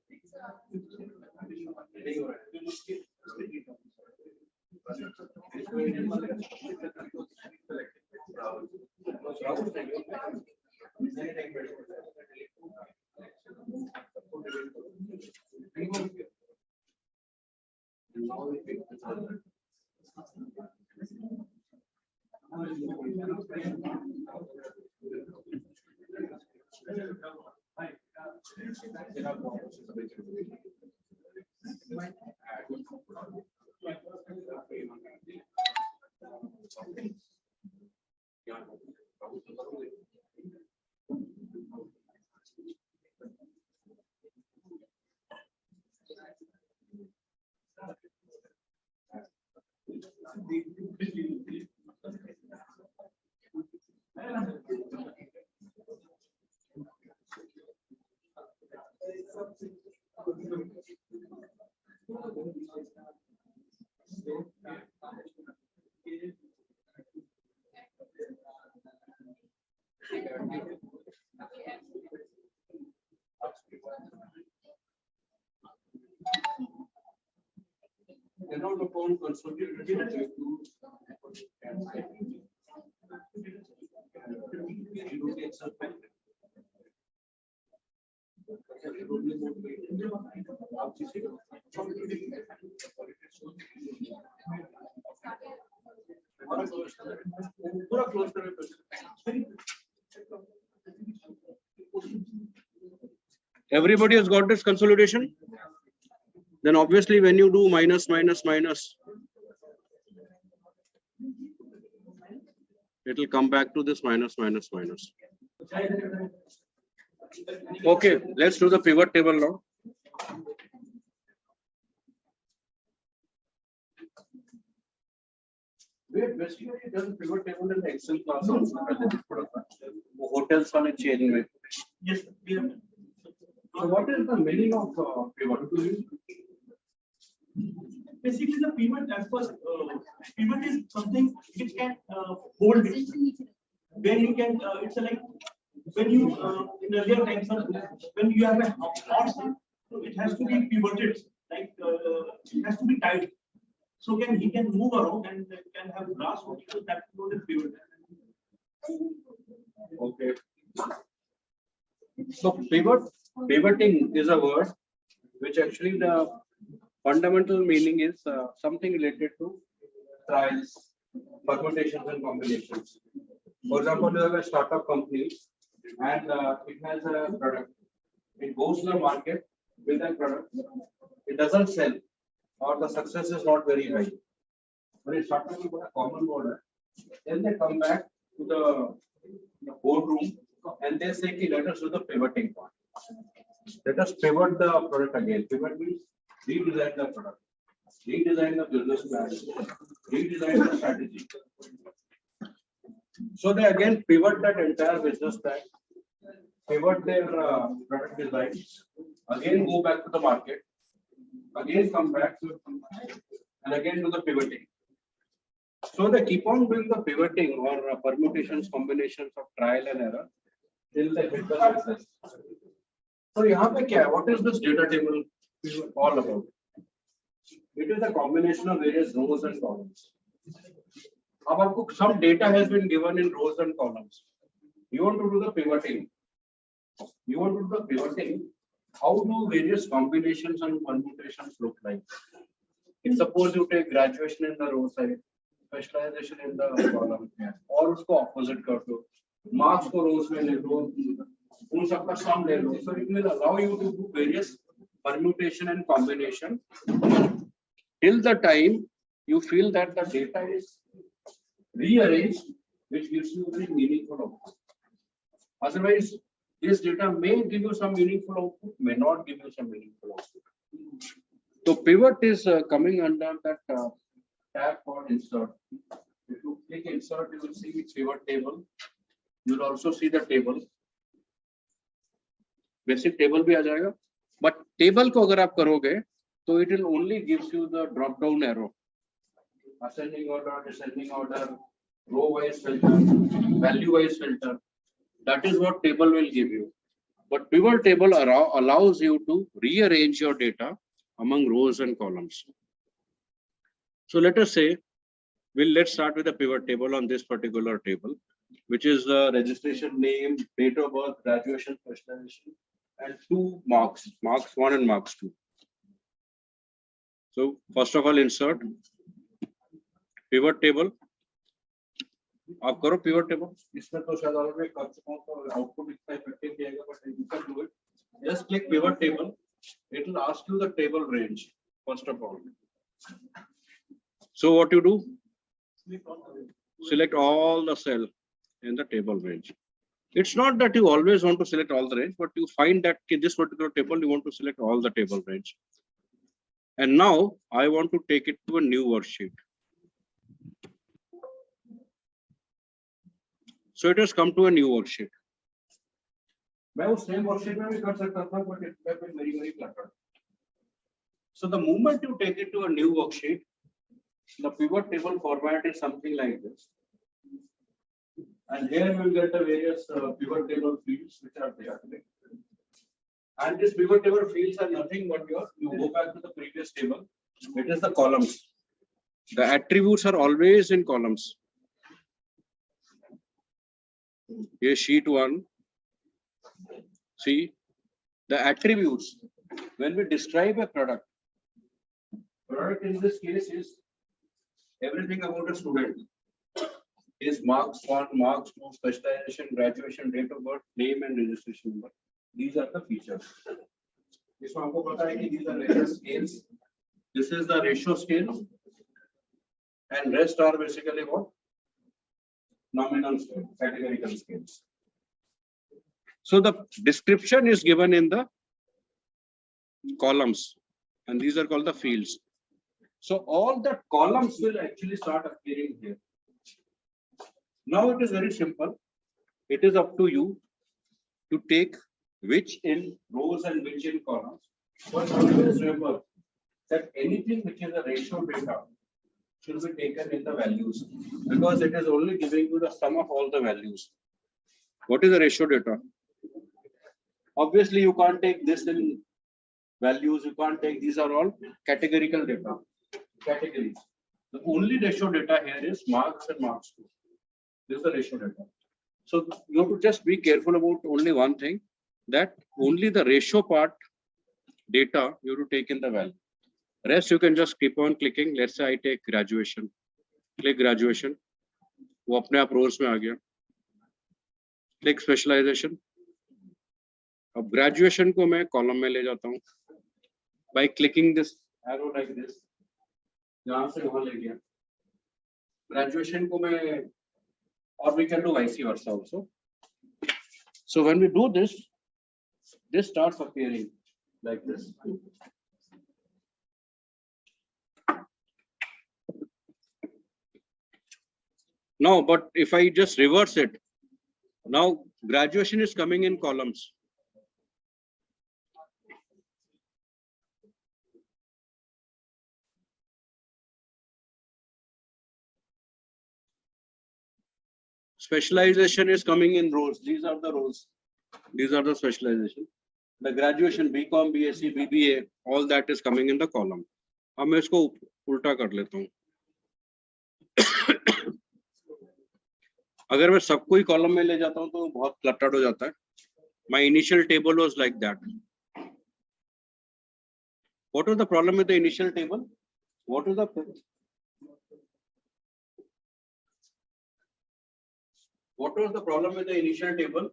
Cannot upon consolidation पूरा क्लोज करें. Everybody has got this consolidation. Then obviously when you do minus, minus, minus, it will come back to this minus, minus, minus. Okay, let's do the pivot table now. We have basically done pivot table in the Excel class also. Hotels wale change में. Yes, we have. So what is the meaning of pivot? Basically, the pivot as per pivot is something which can hold it. Where you can, it's like when you in earlier times when you have a horse, so it has to be pivoted, like it has to be tied. So he can move around and can have grass. So that's not a pivot. Okay. So pivoting is a word which actually the fundamental meaning is something related to trials, permutations and combinations. For example, you have a startup company and it has a product. It goes to the market with that product. It doesn't sell or the success is not very high. But it's startup is a common word. Then they come back to the boardroom and they say, let us do the pivoting part. Let us pivot the product again. Pivot means redesign the product, redesign the business plan, redesign the strategy. So they again pivot that entire business stack, pivot their product designs, again go back to the market, again come back, and again do the pivoting. So they keep on doing the pivoting or permutations, combinations of trial and error till they hit the business. So यहाँ पे क्या है? What is this data table all about? It is a combination of various rows and columns. अब आपको some data has been given in rows and columns. You want to do the pivoting. You want to do the pivoting. How do various combinations and permutations look like? If suppose you take graduation in the row side, specialization in the column, और उसको opposite कर दो. Marks को rows में ले लो, उन सबका sum ले लो. So it will allow you to do various permutation and combination till the time you feel that the data is rearranged, which gives you very meaningful output. Otherwise, this data may give you some meaningful output, may not give you some meaningful output. So pivot is coming under that tab called insert. If you click insert, you will see pivot table. You will also see the table. Basic table भी आ जाएगा. But table को अगर आप करोगे, तो it will only gives you the drop down arrow. Ascending order, descending order, row wise filter, value wise filter. That is what table will give you. But pivot table allows you to rearrange your data among rows and columns. So let us say, let's start with the pivot table on this particular table, which is the registration name, date of birth, graduation, specialization, and 2 marks, marks 1 and marks 2. So first of all, insert pivot table. आप करो pivot table. इसमें तो शायद already कर चुका हूँ तो output इतना effective जाएगा, but you can do it. Just click pivot table. It will ask you the table range first of all. So what you do? Select all the cell in the table range. It's not that you always want to select all the range, but you find that in this particular table you want to select all the table range. And now I want to take it to a new worksheet. So it has come to a new worksheet. मैं उस same worksheet में भी कर सकता था, but it has been very cluttered. So the moment you take it to a new worksheet, the pivot table format is something like this. And here you will get the various pivot table fields which are there. And this pivot table fields are nothing but you go back to the previous table. It is the columns. The attributes are always in columns. Here sheet 1. See the attributes. When we describe a product in this case is everything about a student. Is marks 1, marks 2, specialization, graduation, date of birth, name and registration number. These are the features. These are various scales. This is the ratio scale. And rest are basically what? Nominal scale, categorical scales. So the description is given in the columns. And these are called the fields. So all the columns will actually start appearing here. Now it is very simple. It is up to you to take which in rows and which in columns. But always remember that anything which is a ratio data should be taken in the values, because it is only giving you the sum of all the values. What is the ratio data? Obviously, you can't take this in values. You can't take, these are all categorical data. Categories. The only ratio data here is marks and marks 2. This is the ratio data. So you have to just be careful about only one thing, that only the ratio part data you have to take in the value. Rest you can just keep on clicking. Let's say I take graduation. Click graduation. वो अपने आप rows में आ गया. Click specialization. अब graduation को मैं column में ले जाता हूँ. By clicking this arrow like this. यहाँ से वहाँ ले गया. Graduation को मैं, or we can do vice versa also. So when we do this, this starts appearing like this. No, but if I just reverse it, now graduation is coming in columns. Specialization is coming in rows. These are the rows. These are the specialization. The graduation, BCom, BSc, BBA, all that is coming in the column. अब मैं इसको उल्टा कर लेता हूँ. अगर मैं सबको ही कॉलम में ले जाता हूँ तो बहुत क्लटर्ड हो जाता है. My initial table was like that. What was the problem with the initial table? What was the problem with the initial table?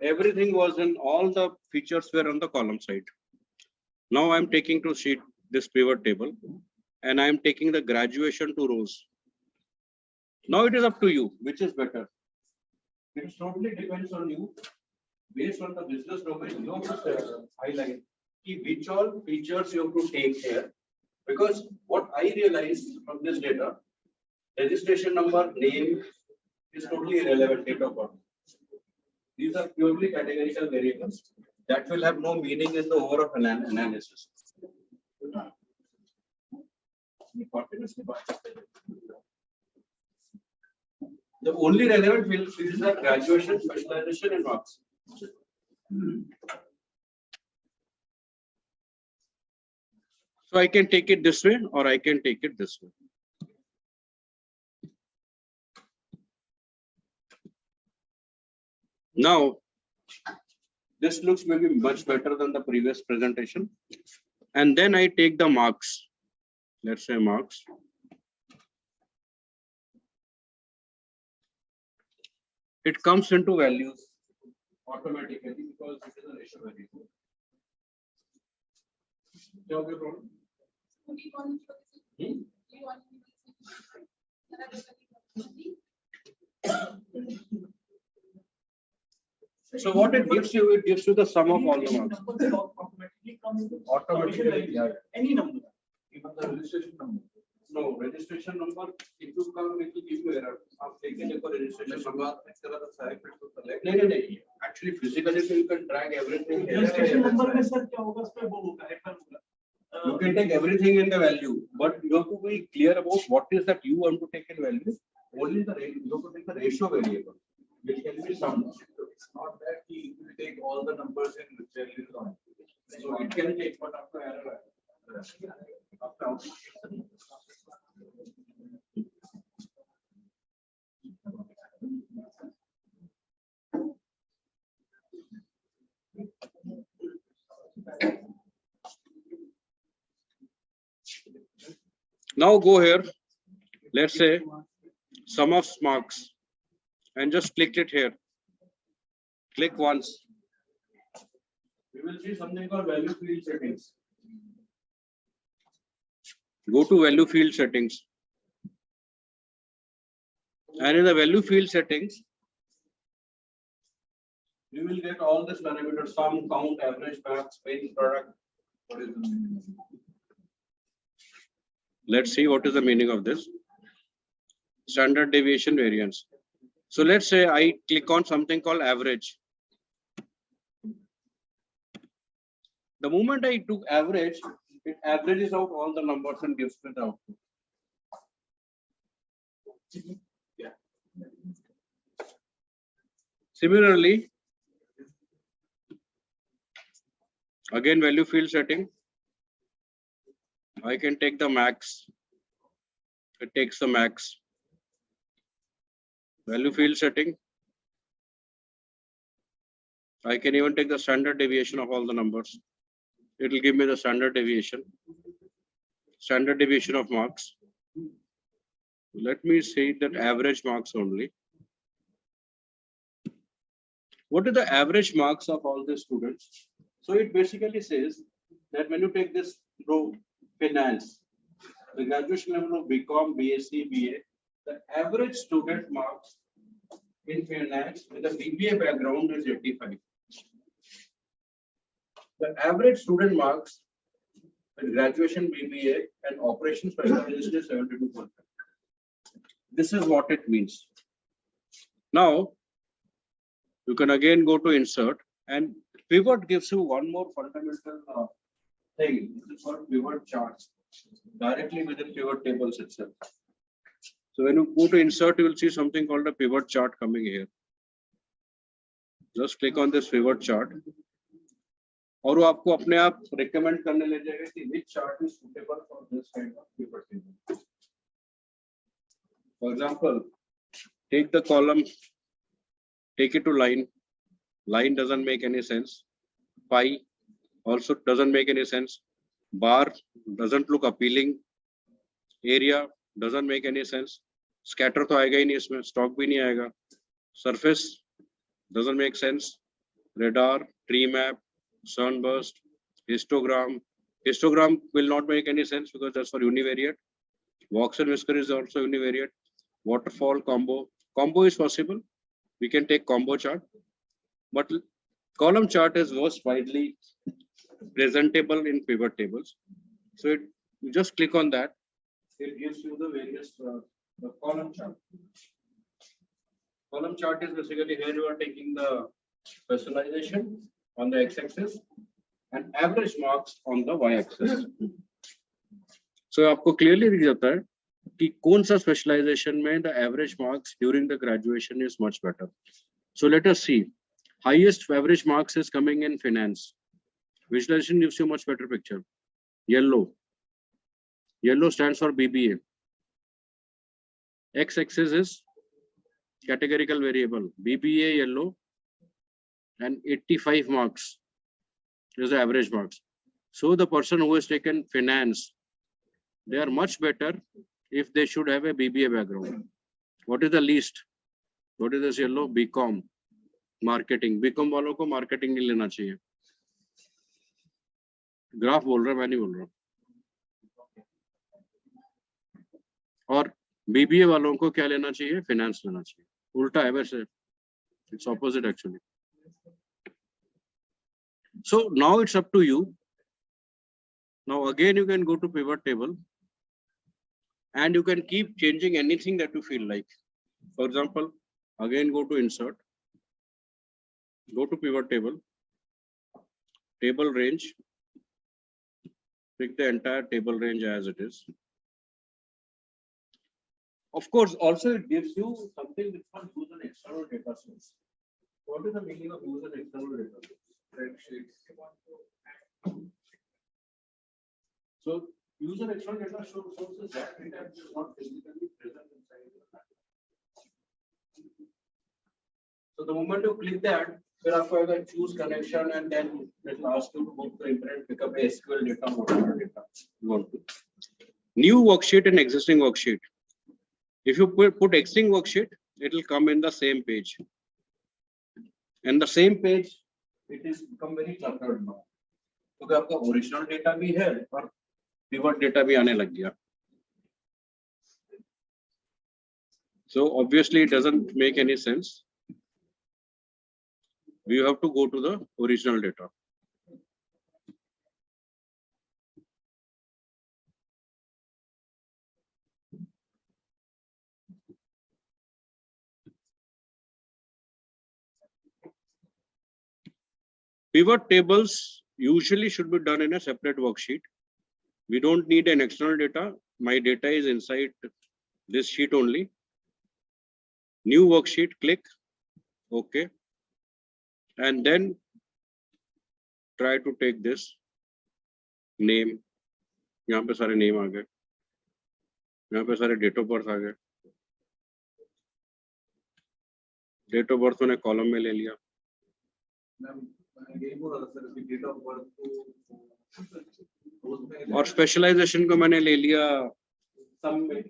Everything was in, all the features were on the column side. Now I'm taking to sheet this pivot table and I'm taking the graduation to rows. Now it is up to you, which is better. It totally depends on you, based on the business domain. You have to highlight which all features you have to take here. Because what I realized from this data, registration number, name is totally irrelevant, date of birth. These are purely categorical variables that will have no meaning in the overall analysis. The only relevant fields are graduation, specialization, and marks. So I can take it this way or I can take it this way. Now, this looks maybe much better than the previous presentation. And then I take the marks. Let's say marks. It comes into values automatically because it is a ratio variable. So what it gives you the sum of all the marks. Automatically, yeah. Any number. Even the registration number. No, registration number, if you come, it will give you error. Registration number, no. Actually, physically, you can drag everything. Registration number, you can take everything in the value, but you have to be clear about what is that you want to take in value. Only the you have to take the ratio variable, which can be summed. It's not that you will take all the numbers in values on. So it can take, but after error. Now go here, let's say sum of marks, and just click it here. Click once. You will see something called value field settings. Go to value field settings. And in the value field settings, you will get all this parameters: sum, count, average, max, main, product. What is the meaning? Let's see what is the meaning of this. Standard deviation variance. So let's say I click on something called average. The moment I took average, it averages out all the numbers and gives me the output. Yeah. Similarly, again value field setting. I can take the max. It takes the max. Value field setting. I can even take the standard deviation of all the numbers. It will give me the standard deviation of marks. Let me say that average marks only. What are the average marks of all the students? So it basically says that when you take this row finance, the graduation level of BCom, BSc, BA, the average student marks in finance with a BBA background is 85. The average student marks in graduation BBA and operations specialization is 72%. This is what it means. Now, you can again go to insert, and pivot gives you one more fundamental thing. This is called pivot charts directly within pivot tables itself. So when you go to insert, you will see something called a pivot chart coming here. Just click on this pivot chart. और वो आपको अपने आप recommend करने ले जाएगा कि which chart is suitable for this kind of pivot table. For example, take the column, take it to line. Line doesn't make any sense. Pie also doesn't make any sense. Bar doesn't look appealing. Area doesn't make any sense. Scatter तो आएगा ही नहीं इसमें, stock भी नहीं आएगा. Surface doesn't make sense. Radar, tree map, sunburst, histogram. Histogram will not make any sense because that's for univariate. Walks and whisker is also univariate. Waterfall combo. Combo is possible. We can take combo chart. But column chart is most widely presentable in pivot tables. So you just click on that. It gives you the various the column chart. Column chart is basically here you are taking the specialization on the x-axis and average marks on the y-axis. So आपको clearly दिख जाता है कि कौन सा specialization में the average marks during the graduation is much better. So let us see. Highest average marks is coming in finance. Visualization gives you much better picture. Yellow. Yellow stands for BBA. X-axis is categorical variable. BBA yellow and 85 marks is the average marks. So the person who has taken finance, they are much better if they should have a BBA background. What is the least? What is this yellow? BCom. Marketing. BCom वालों को marketing नहीं लेना चाहिए. Graph बोल रहा है, मैं नहीं बोल रहा. और बीबीए वालों को क्या लेना चाहिए? फाइनेंस लेना चाहिए. उल्टा है वैसे. It's opposite actually. So now it's up to you. Now again you can go to pivot table and you can keep changing anything that you feel like. For example, again go to insert, go to pivot table, table range, pick the entire table range as it is. Of course, also it gives you something which can use an external data source. What is the meaning of use an external data source? So use an external data source is that data which is not physically present inside the package. So the moment you click that, फिर आपको अगर choose connection and then it will ask you to go to the internet, pick up a SQL data, whatever data you want to. New worksheet and existing worksheet. If you put existing worksheet, it will come in the same page. And the same page, it is become very cluttered now. क्योंकि आपका original data भी है और pivot data भी आने लग गया. So obviously it doesn't make any sense. We have to go to the original data. Pivot tables usually should be done in a separate worksheet. We don't need an external data. My data is inside this sheet only. New worksheet, click OK. And then try to take this name. यहाँ पे सारे name आ गए. यहाँ पे सारे date of birth आ गए. Date of birth मैंने column में ले लिया. और specialization को मैंने ले लिया sum में.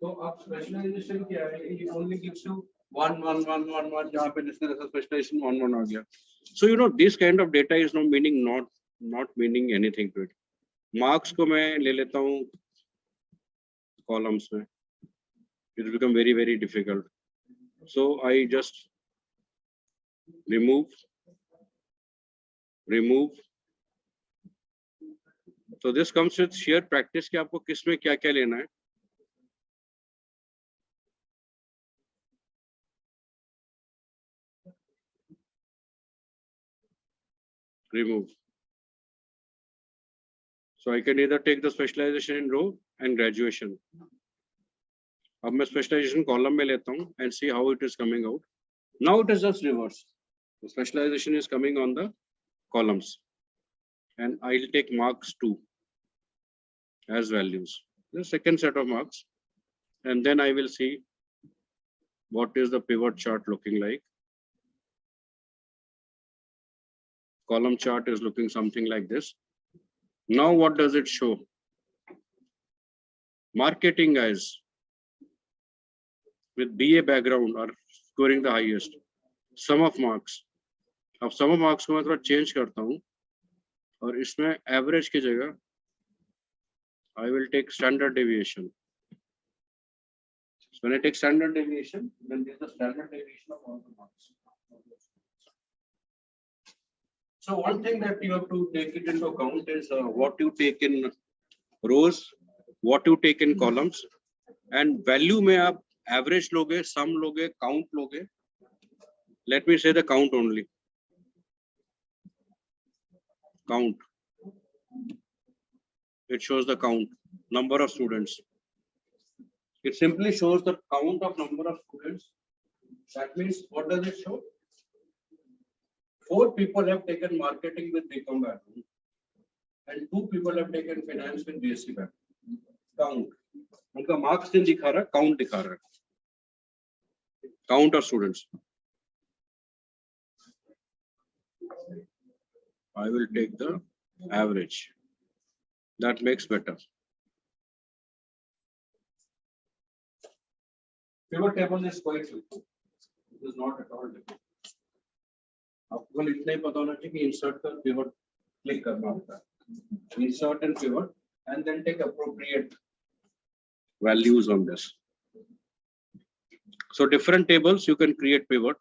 तो अब specialization क्या है? It only gives you 1 1 1 1 1 जहाँ पे जिसने ऐसा specialization 1 1 आ गया. So you know this kind of data is not meaning anything to it. Marks को मैं ले लेता हूँ columns में. It will become very very difficult. So I just remove. So this comes with sheer practice कि आपको किस में क्या क्या लेना है. remove. So I can either take the specialization in row and graduation. अब मैं specialization column में लेता हूँ and see how it is coming out. Now it is just reverse. The specialization is coming on the columns, and I'll take marks 2 as values. The second set of marks, and then I will see what is the pivot chart looking like. Column chart is looking something like this. Now what does it show? Marketing guys with BA background are scoring the highest. Sum of marks. अब sum of marks को मैं थोड़ा change करता हूँ और इसमें average की जगह I will take standard deviation. So when I take standard deviation, then this is the standard deviation of all the marks. So one thing that you have to take it into account is what you take in rows, what you take in columns, and value में आप average लोगे, sum लोगे, count लोगे. Let me say the count only. Count. It shows the count, number of students. It simply shows the count of number of students. That means what does it show? 4 people have taken marketing with BCom background, and 2 people have taken finance with BSc background. Count. उनका marks नहीं दिखा रहा, count दिखा रहा. Count of students. I will take the average. That makes better. Pivot table is quite simple. It is not at all difficult. आपको इतना ही पता होना चाहिए कि insert कर pivot click करना होता है. Insert and pivot, and then take appropriate values on this. So different tables you can create pivot.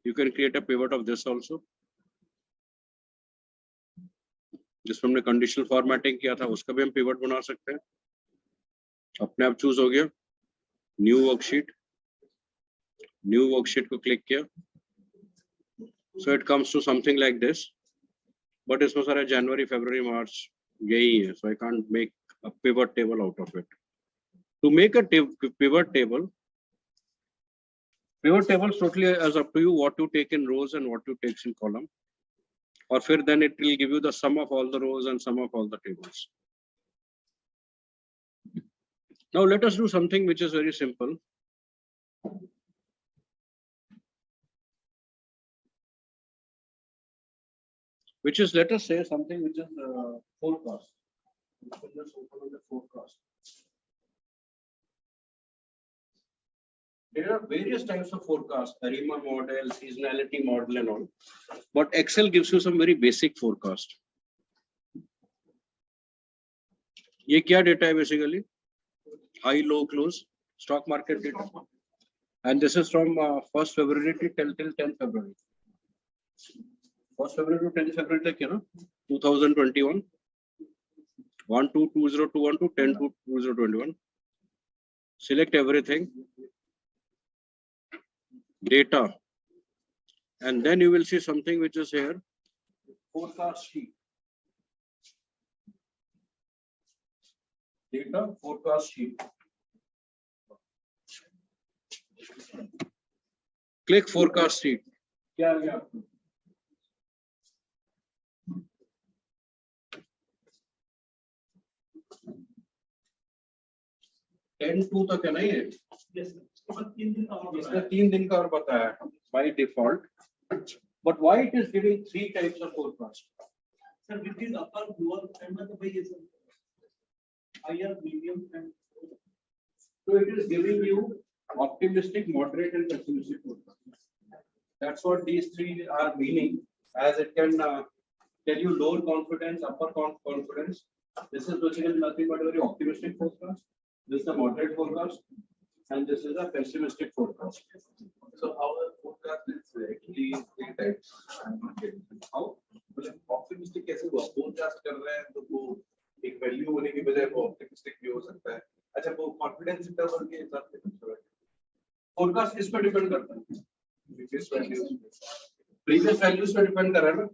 You can create a pivot of this also. जिसमें हमने conditional formatting किया था उसका भी हम pivot बना सकते हैं. अपने आप choose हो गया. New worksheet. New worksheet को click किया. So it comes to something like this. But इसमें सारे January, February, March यही है. So I can't make a pivot table out of it. To make a pivot table is totally as up to you what you take in rows and what you take in column. Or then it will give you the sum of all the rows and sum of all the tables. Now let us do something which is very simple. Which is, let us say, something which is forecast. Let's open the forecast. There are various types of forecast, ARIMA model, seasonality model and all. But Excel gives you some very basic forecast. ये क्या data है basically? High, low, close, stock market data. And this is from 1st February till 10th February. 1st February to 10th February तक है ना? 2021. 1/2/2021 to 10/2/2021. Select everything. Data, and then you will see something which is here, forecast sheet. Data forecast sheet. Click forecast sheet. क्या आ गया आपको? (10/2) तक है ना ये? इसका 3 दिन का और बताया by default, but why it is giving 3 types of forecast? Sir, which is upper, lower, and the way is higher, medium, and so it is giving you optimistic, moderate, and pessimistic forecast. That's what these 3 are meaning, as it can tell you lower confidence, upper confidence. This is basically nothing but a very optimistic forecast. This is a moderate forecast. And this is a pessimistic forecast. So how the forecast is actually 3 types? How? Optimistic कैसे हुआ? Forecast कर रहे हैं तो वो एक value होने की बजाय वो optimistic भी हो सकता है. अच्छा वो confidence interval के हिसाब से कुछ है? Forecast इस पर depend करता है. Previous values. Previous values पर depend कर रहा है ना?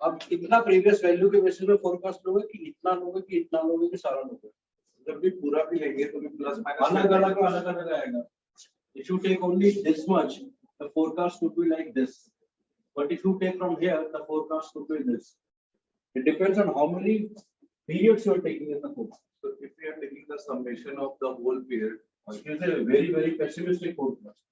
अब इतना प्रीवियस वैल्यू के बेसिस पे फोरकास्ट लोगे कि इतना लोगे कि इतना लोगे कि सारा लोगे? जब भी पूरा भी लेंगे तो भी प्लस अलग अलग आएगा. If you take only this much, the forecast could be like this. But if you take from here, the forecast could be this. It depends on how many periods you are taking in the forecast. So if we are taking the summation of the whole period, It is a very, very pessimistic forecast.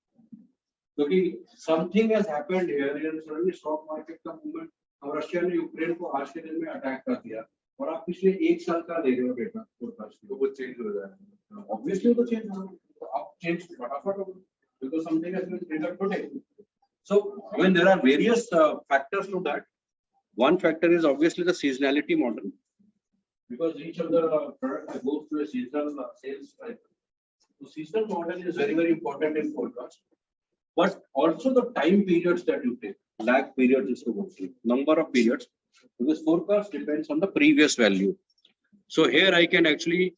क्योंकि something has happened here and suddenly stock market का movement, और Russia ने Ukraine को आज के दिन में attack कर दिया और आप पिछले एक साल का ले रहे हो डेटा फोरकास्ट, तो वो चेंज हो जाएगा. obviously तो चेंज होगा, तो आप चेंज फटाफट होगा because something has been triggered today. So when there are various factors to that, One factor is obviously the seasonality model. because each of the product goes through a seasonal sales cycle. So seasonal model is very, very important in forecast, but also the time periods that you take, lag periods is the Number of periods, because forecast depends on the previous value. So here I can actually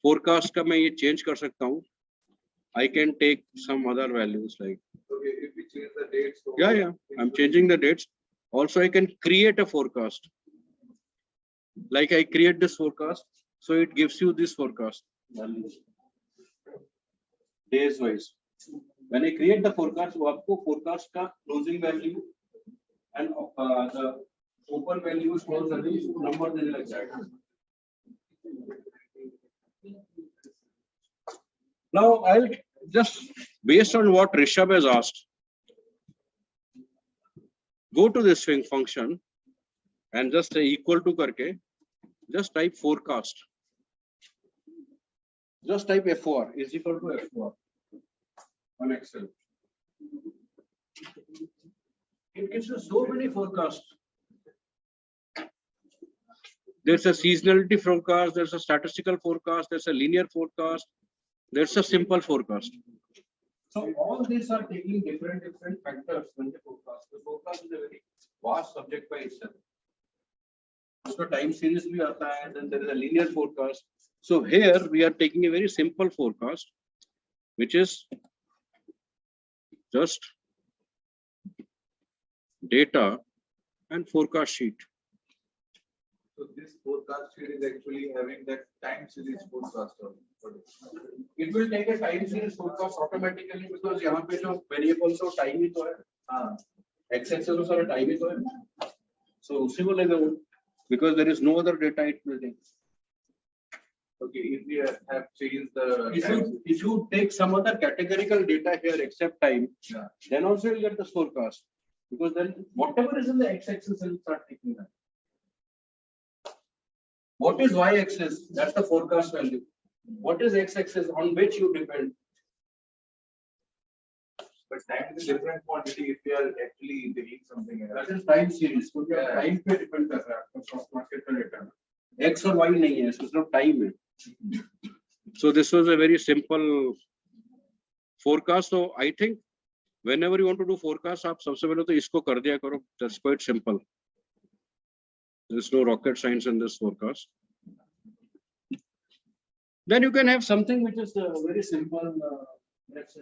forecast का मैं ये change कर सकता हूँ. I can take some other values like, Okay, if we change the dates. So yeah, I'm changing the dates. Also, I can create a forecast. Like I create this forecast, so it gives you this forecast. values days wise. When I create the forecast, वो आपको forecast का closing value and the open value is close value number देने लग जाएगा. Now I'll just, based on what Rishabh has asked, go to this swing function and just say equal to करके, just type forecast. Just type F4 is equal to F4 on Excel. It gives you so many forecasts. There's a seasonality forecast, there's a statistical forecast, there's a linear forecast, there's a simple forecast. So all these are taking different factors when they forecast. The forecast is a very vast subject by itself. So time series भी आता है, then there is a linear forecast. So here we are taking a very simple forecast, which is just data and forecast sheet. So this forecast sheet is actually having that time series forecast on. It will take a time series forecast automatically because यहाँ पे जो variables हो time ही तो है. हाँ. X-axis तो सारा time ही तो है. So उसी को लेगा वो, because there is no other data it will take. Okay, if we have changed the. If you take some other categorical data here except time, Yeah. then also you'll get the forecast, because then Whatever is in the X-axis will start taking that. What is Y-axis? That's the forecast value. What is X-axis on which you depend? But time is a different quantity if we are actually taking something else. That is time series. So your Yeah. time पे depend कर रहा है आपका stock market का data. X और Y नहीं है, इसमें सिर्फ time है. so this was a very simple forecast. So I think whenever you want to do forecast, आप सबसे पहले तो इसको कर दिया करो. That's quite simple. There's no rocket science in this forecast. Then you can have something which is Very simple. Let's say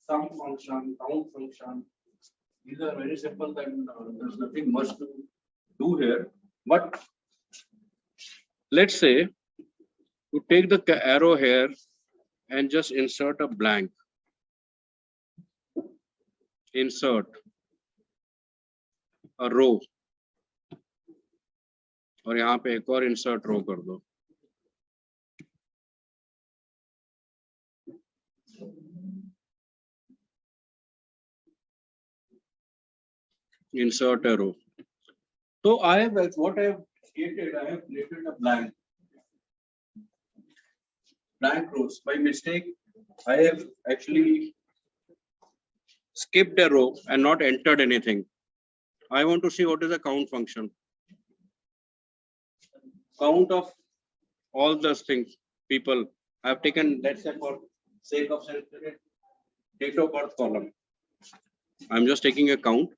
sum function, count function. These are very simple. Then there's nothing much to do here. But let's say you take the arrow here and just insert a blank. Insert a row. और यहाँ पे एक और insert row कर दो. Insert a row. So I have What I have created, I have created a blank rows. By mistake, I have actually skipped a row and not entered anything. I want to see what is the count function. Count of all those things, people. I have taken, let's say for sake of date of birth column. I'm just taking a count.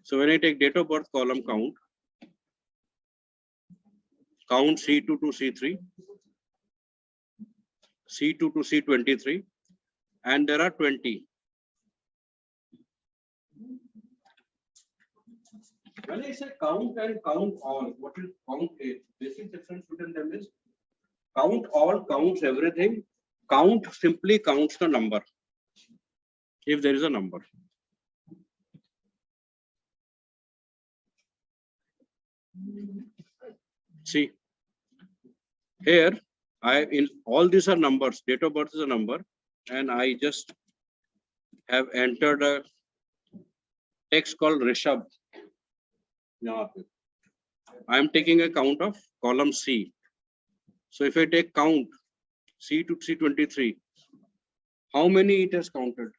So when I take date of birth column count C2 to C3, C2 to C23, and there are 20. When I say count and count all, what is count A? Basic difference between them is count all counts everything. Count simply counts the number. If there is a number. See, here in all these are numbers. Date of birth is a number, and I just have entered a text called Rishabh. I am taking a count of column C. So if I take count C to C23, how many it has counted?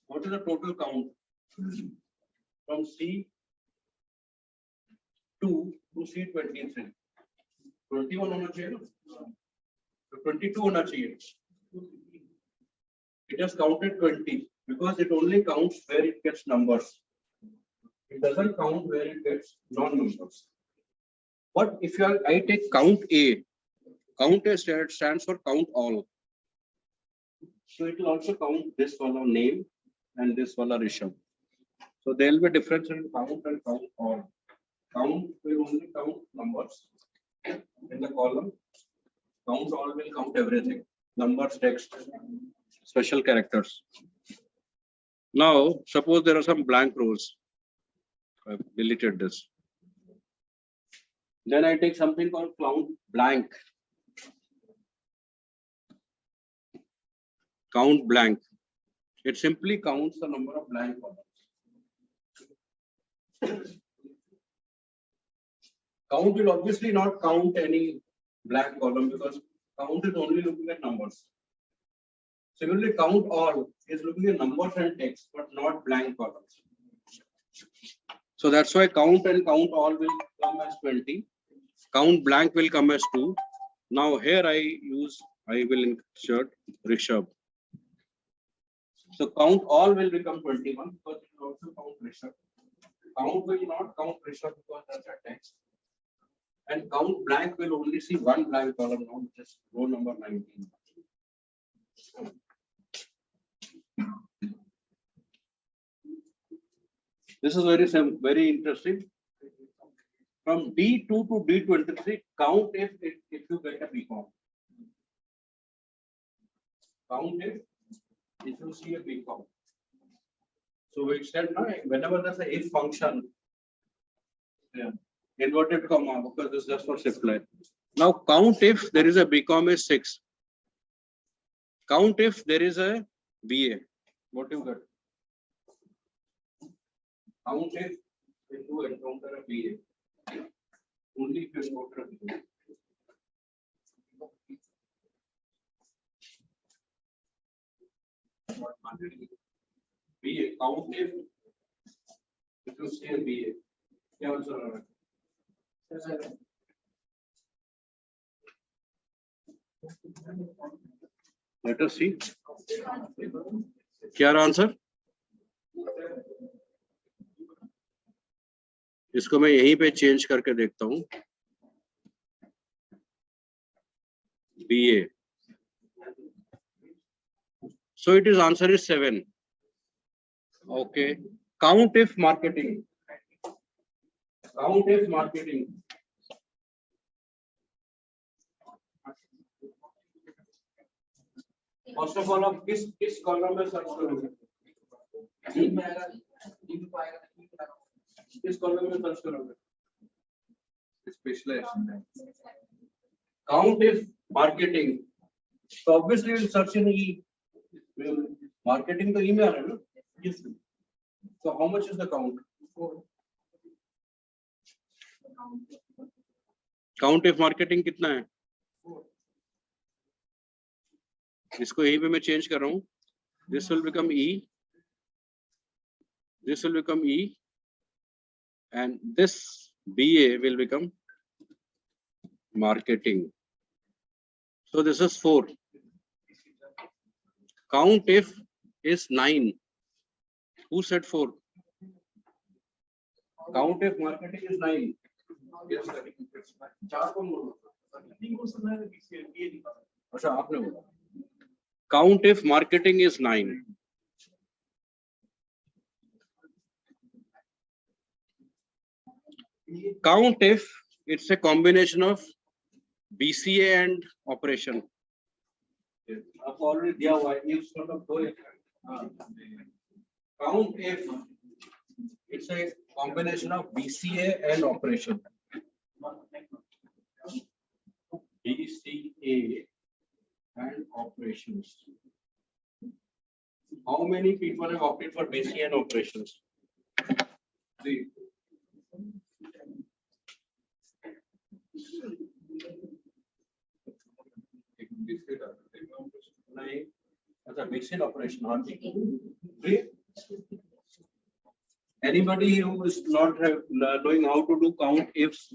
What is the total count from C2 to C23? 21 होना चाहिए ना? 22 होना चाहिए. It has counted 20 because it only counts where it gets numbers. It doesn't count where it gets non-numbers. But if I take count A, count A stands for count all. So it will also count this one name and this one Rishabh. So there will be a difference in count and count all. Count will only count numbers in the column. Count all will count everything. Numbers, text, special characters. Now, suppose there are some blank rows. I've deleted this. Then I take something called count blank. Count blank. It simply counts the number of blank columns. Count will obviously not count any blank column because count is only looking at numbers. Similarly, count all is looking at numbers and text, but not blank columns. So that's why count and count all will come as 20. Count blank will come as 2. Now here I will insert Rishabh. So count all will become 21 because it will also count Rishabh. Count will not count Rishabh because that's a text. And count blank will only see one blank column now, which is row number 19. This is very interesting. From D2 to D23, count if you get a BCom. Count if you see a BCom. So we said whenever there's a if function, inverted comma, because this is just for supply. Now count if there is a BCom is 6. Count if there is a BA. What you get? Count if you encounter a BA. Only if you encounter a BA. BA. Count if you see a BA. क्या answer आ रहा है? Let us see. क्या answer? इसको मैं यहीं पे change करके देखता हूँ. BA. So it is answer is 7. Okay. Count if marketing. Count if marketing. First of all, आप किस कॉलम में सर्च करोगे? किस कॉलम में सर्च करोगे? Specializing. Count if marketing. So obviously we'll search in E. Marketing तो E में आ रहा है ना? Yes. So how much is the count? 4. Count if marketing कितना है? 4. इसको यहीं पे मैं चेंज कर रहा हूँ. This will become E. This will become E. And this BA will become marketing. So this is 4. Count if is 9. Who said 4? Count if marketing is 9. Yes, sir. 4 कौन बोला? अच्छा आपने बोला. Count if marketing is 9. Countif, it's a combination of BCA and operation. आपको already दिया हुआ है if sort of दो count if it's a combination of BCA and operation. BCA and operations. How many people have opted for BCA and operations? 3. नहीं, अच्छा BCA operation हाँ ठीक. 3. Anybody who is not knowing how to do count ifs,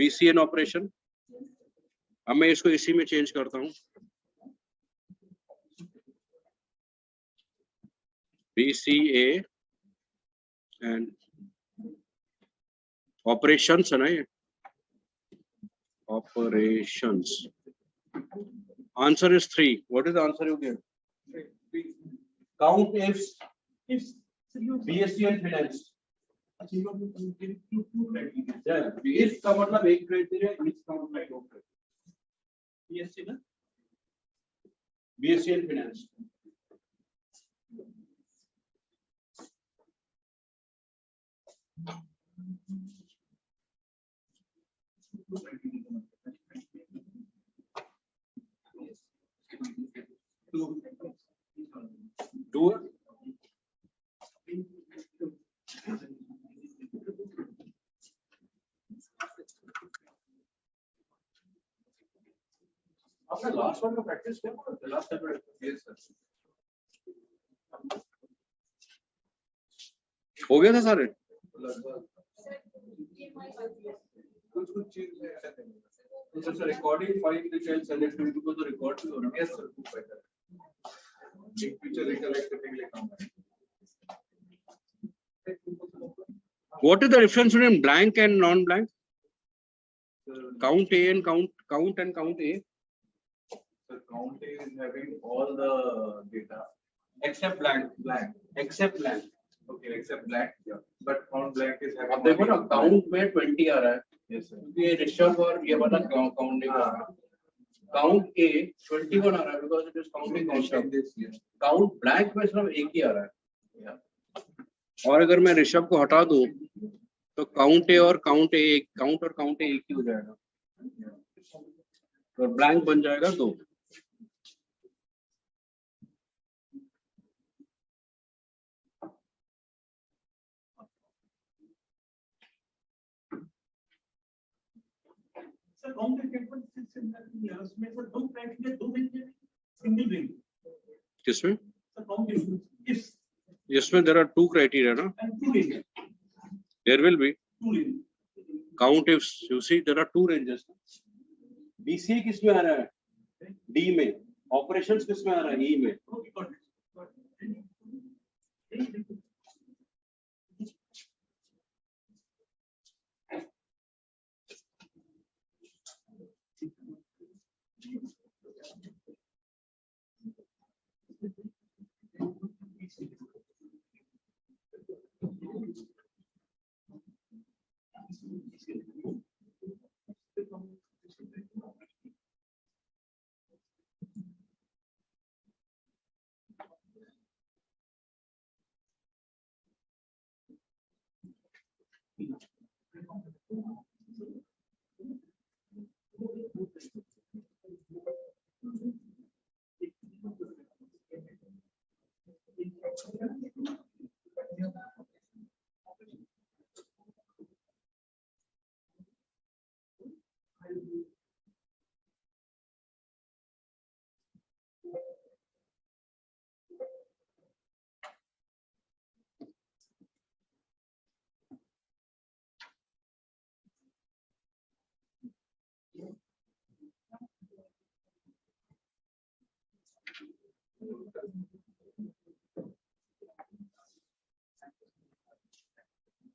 BCA and operation. अब मैं इसको इसी में change करता हूँ. BCA and operations है ना ये? Operations. Answer is 3. What is the answer you give? count ifs, If BSc and finance. you have to give two criteria. Yeah, if का मतलब एक criteria, if का मतलब दो criteria. BSc ना? BSc and finance. Do आपने last one का practice किया था? The last time yes sir. हो गया था सारे? कुछ चीज It's a recording file which I'll send it to you because the record is already. yes sir खूप better एक picture recollect करने के लिए काम है. What is the difference between blank and non-blank? Count A and count and count A. The count is having all the data Except blank. Except blank. okay except blank yeah but count blank is having अब देखो ना count में 20 आ रहा है. yes sir ये ऋषभ और ये वाला count नहीं आ रहा. Count A 21 आ रहा है because it is counting Rishabh. this yes Count blank में सिर्फ एक ही आ रहा है. yeah और अगर मैं ऋषभ को हटा दूं तो काउंट ए और काउंट ए एक ही हो जाएगा और ब्लैंक बन जाएगा 2. सर काउंट स्टेटमेंट उसमें सर दो क्राइटेरिया दो देंगे सिंगल रेंज. किसमें? सर काउंट इफ इसमें there are 2 criteria ना. and two ranges. There will be Two ranges. count ifs. You see there are 2 ranges. BCA किस में आ रहा है? D में. Operations किस में आ रहा है? E में. Okay, got it. Got it.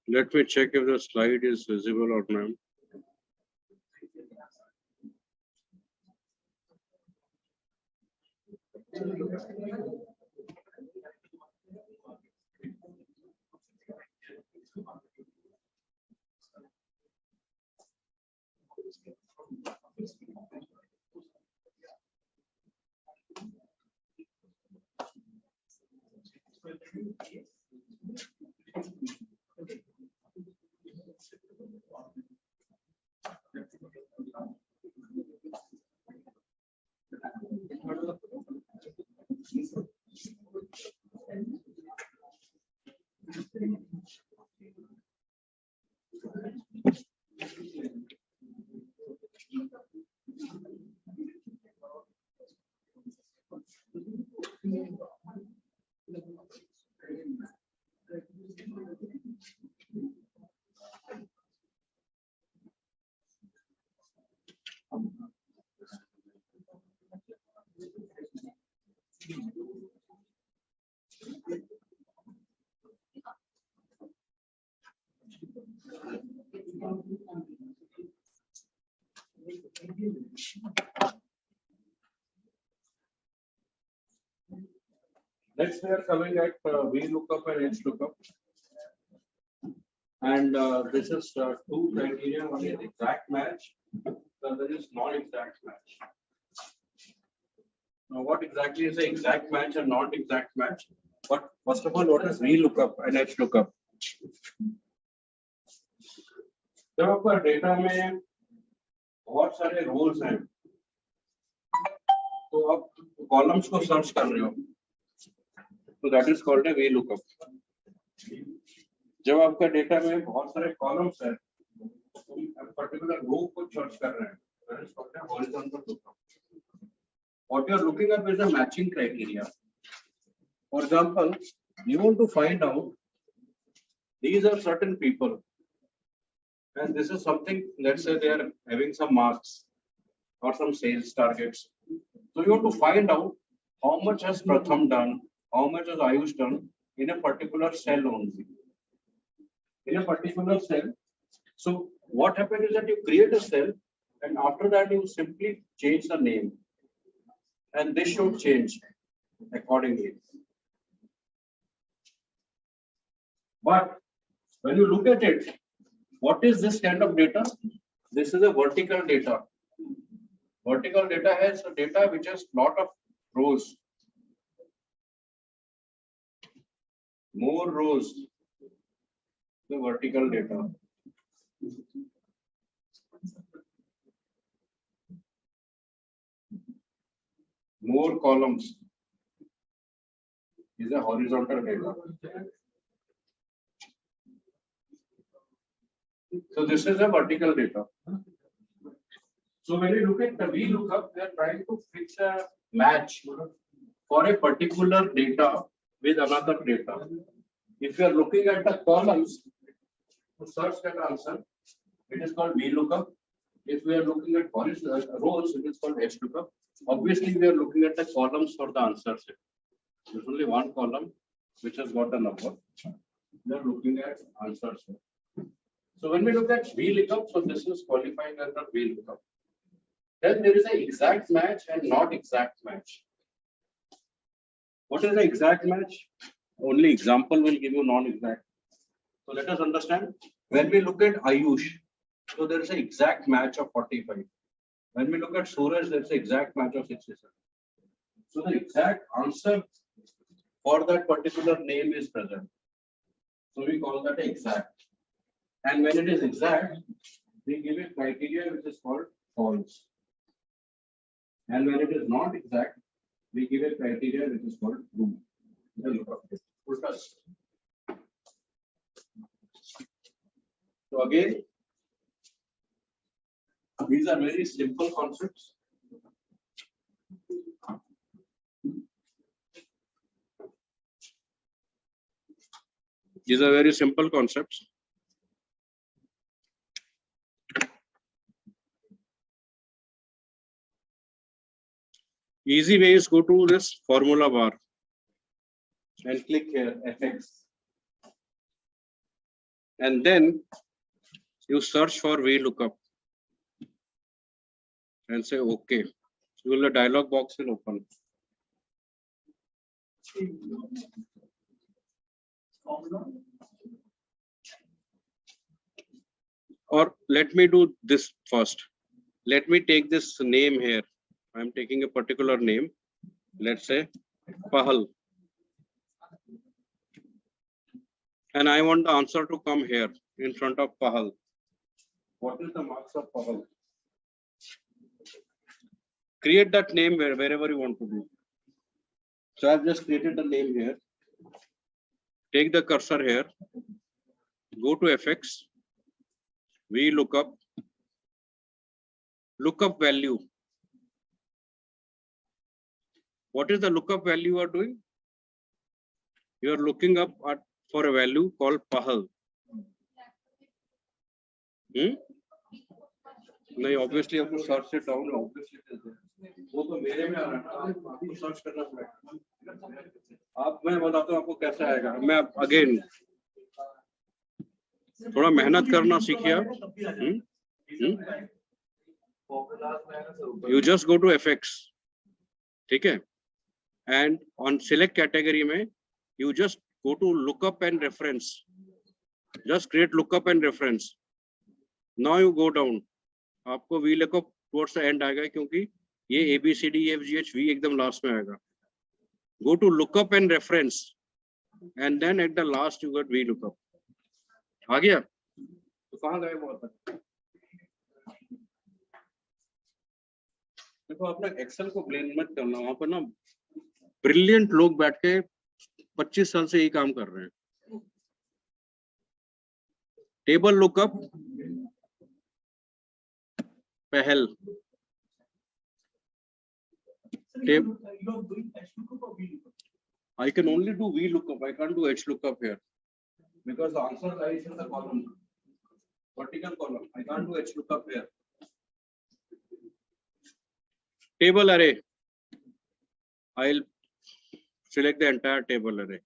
Let me check if the slide is visible or not. Next, we are coming at Vlookup and Hlookup. And this is two criteria. One is exact match, the other is non-exact match. Now, what exactly is the exact match and not exact match? But first of all, what is Vlookup and Hlookup? जब आपका data में बहुत सारे roles हैं, तो आप columns को search कर रहे हो, तो that is called a Vlookup. जब आपका डेटा में बहुत सारे कॉलम्स हैं, तो पर्टिकुलर रो को सर्च कर रहे हैं, that is called a horizontal lookup. What you are looking up is a matching criteria. For example, you want to find out these are certain people, and this is something, let's say they are having some marks or some sales targets. So you want to find out how much has Pratham done, how much has Ayush done in a particular cell only. In a particular cell. So what happens is that you create a cell, and after that you simply change the name. And this should change accordingly. But when you look at it, what is this kind of data? This is a vertical data. Vertical data has a data which has lot of rows. More rows, the vertical data. More columns is a horizontal data. So this is a vertical data. So when you look at the Vlookup, they are trying to fix a match for a particular data with another data. If you are looking at the columns to search that answer, it is called Vlookup. If we are looking at rows, it is called Hlookup. Obviously, we are looking at the columns for the answers. There's only one column which has got a number. We are looking at answers. So when we look at Vlookup, so this is qualifying under Vlookup. Then there is an exact match and not exact match. What is the exact match? Only example will give you non-exact. So let us understand. When we look at Ayush, so there is an exact match of 45. When we look at Suraj, there is an exact match of 67. So the exact answer for that particular name is present. So we call that exact. And when it is exact, we give a criteria which is called false. And when it is not exact, we give a criteria which is called true. So again, these are very simple concepts. These are very simple concepts. Easy way is go to this formula bar And click here, FX. and then you search for Vlookup and say OK. So the dialog box will open. Or let me do this first. let me take this name here. I'm taking a particular name. Let's say Pahal. And I want the answer to come here in front of Pahal. What is the marks of Pahal? Create that name wherever you want to do. So I've just created the name here. Take the cursor here. Go to FX. Vlookup. Lookup value. What is the lookup value you are doing? You are looking up for a value called Pahal. नहीं, obviously आपको search it down. Obviously वो तो मेरे में आ रहा है ना, आपको search करना पड़ेगा. आप मैं बताता हूँ आपको कैसे आएगा. मैं again थोड़ा मेहनत करना सीखिए आप. You just go to FX. ठीक है. And on select category में you just go to lookup and reference. Just create lookup and reference. Now you go down. आपको Vlookup towards the end आएगा क्योंकि ये ABCD EFGH V एकदम last में आएगा. Go to lookup and reference, and then at the last you got Vlookup. आ गया? तो कहाँ गए वो तक? देखो अपना Excel को blame मत करना. वहाँ पर ना brilliant लोग बैठ के 25 साल से यही काम कर रहे हैं. Table lookup. Pahal. I can only do Vlookup. I can't do Hlookup here because the answer lies in the column, vertical column. I can't do Hlookup here. Table array. I'll select the entire table array.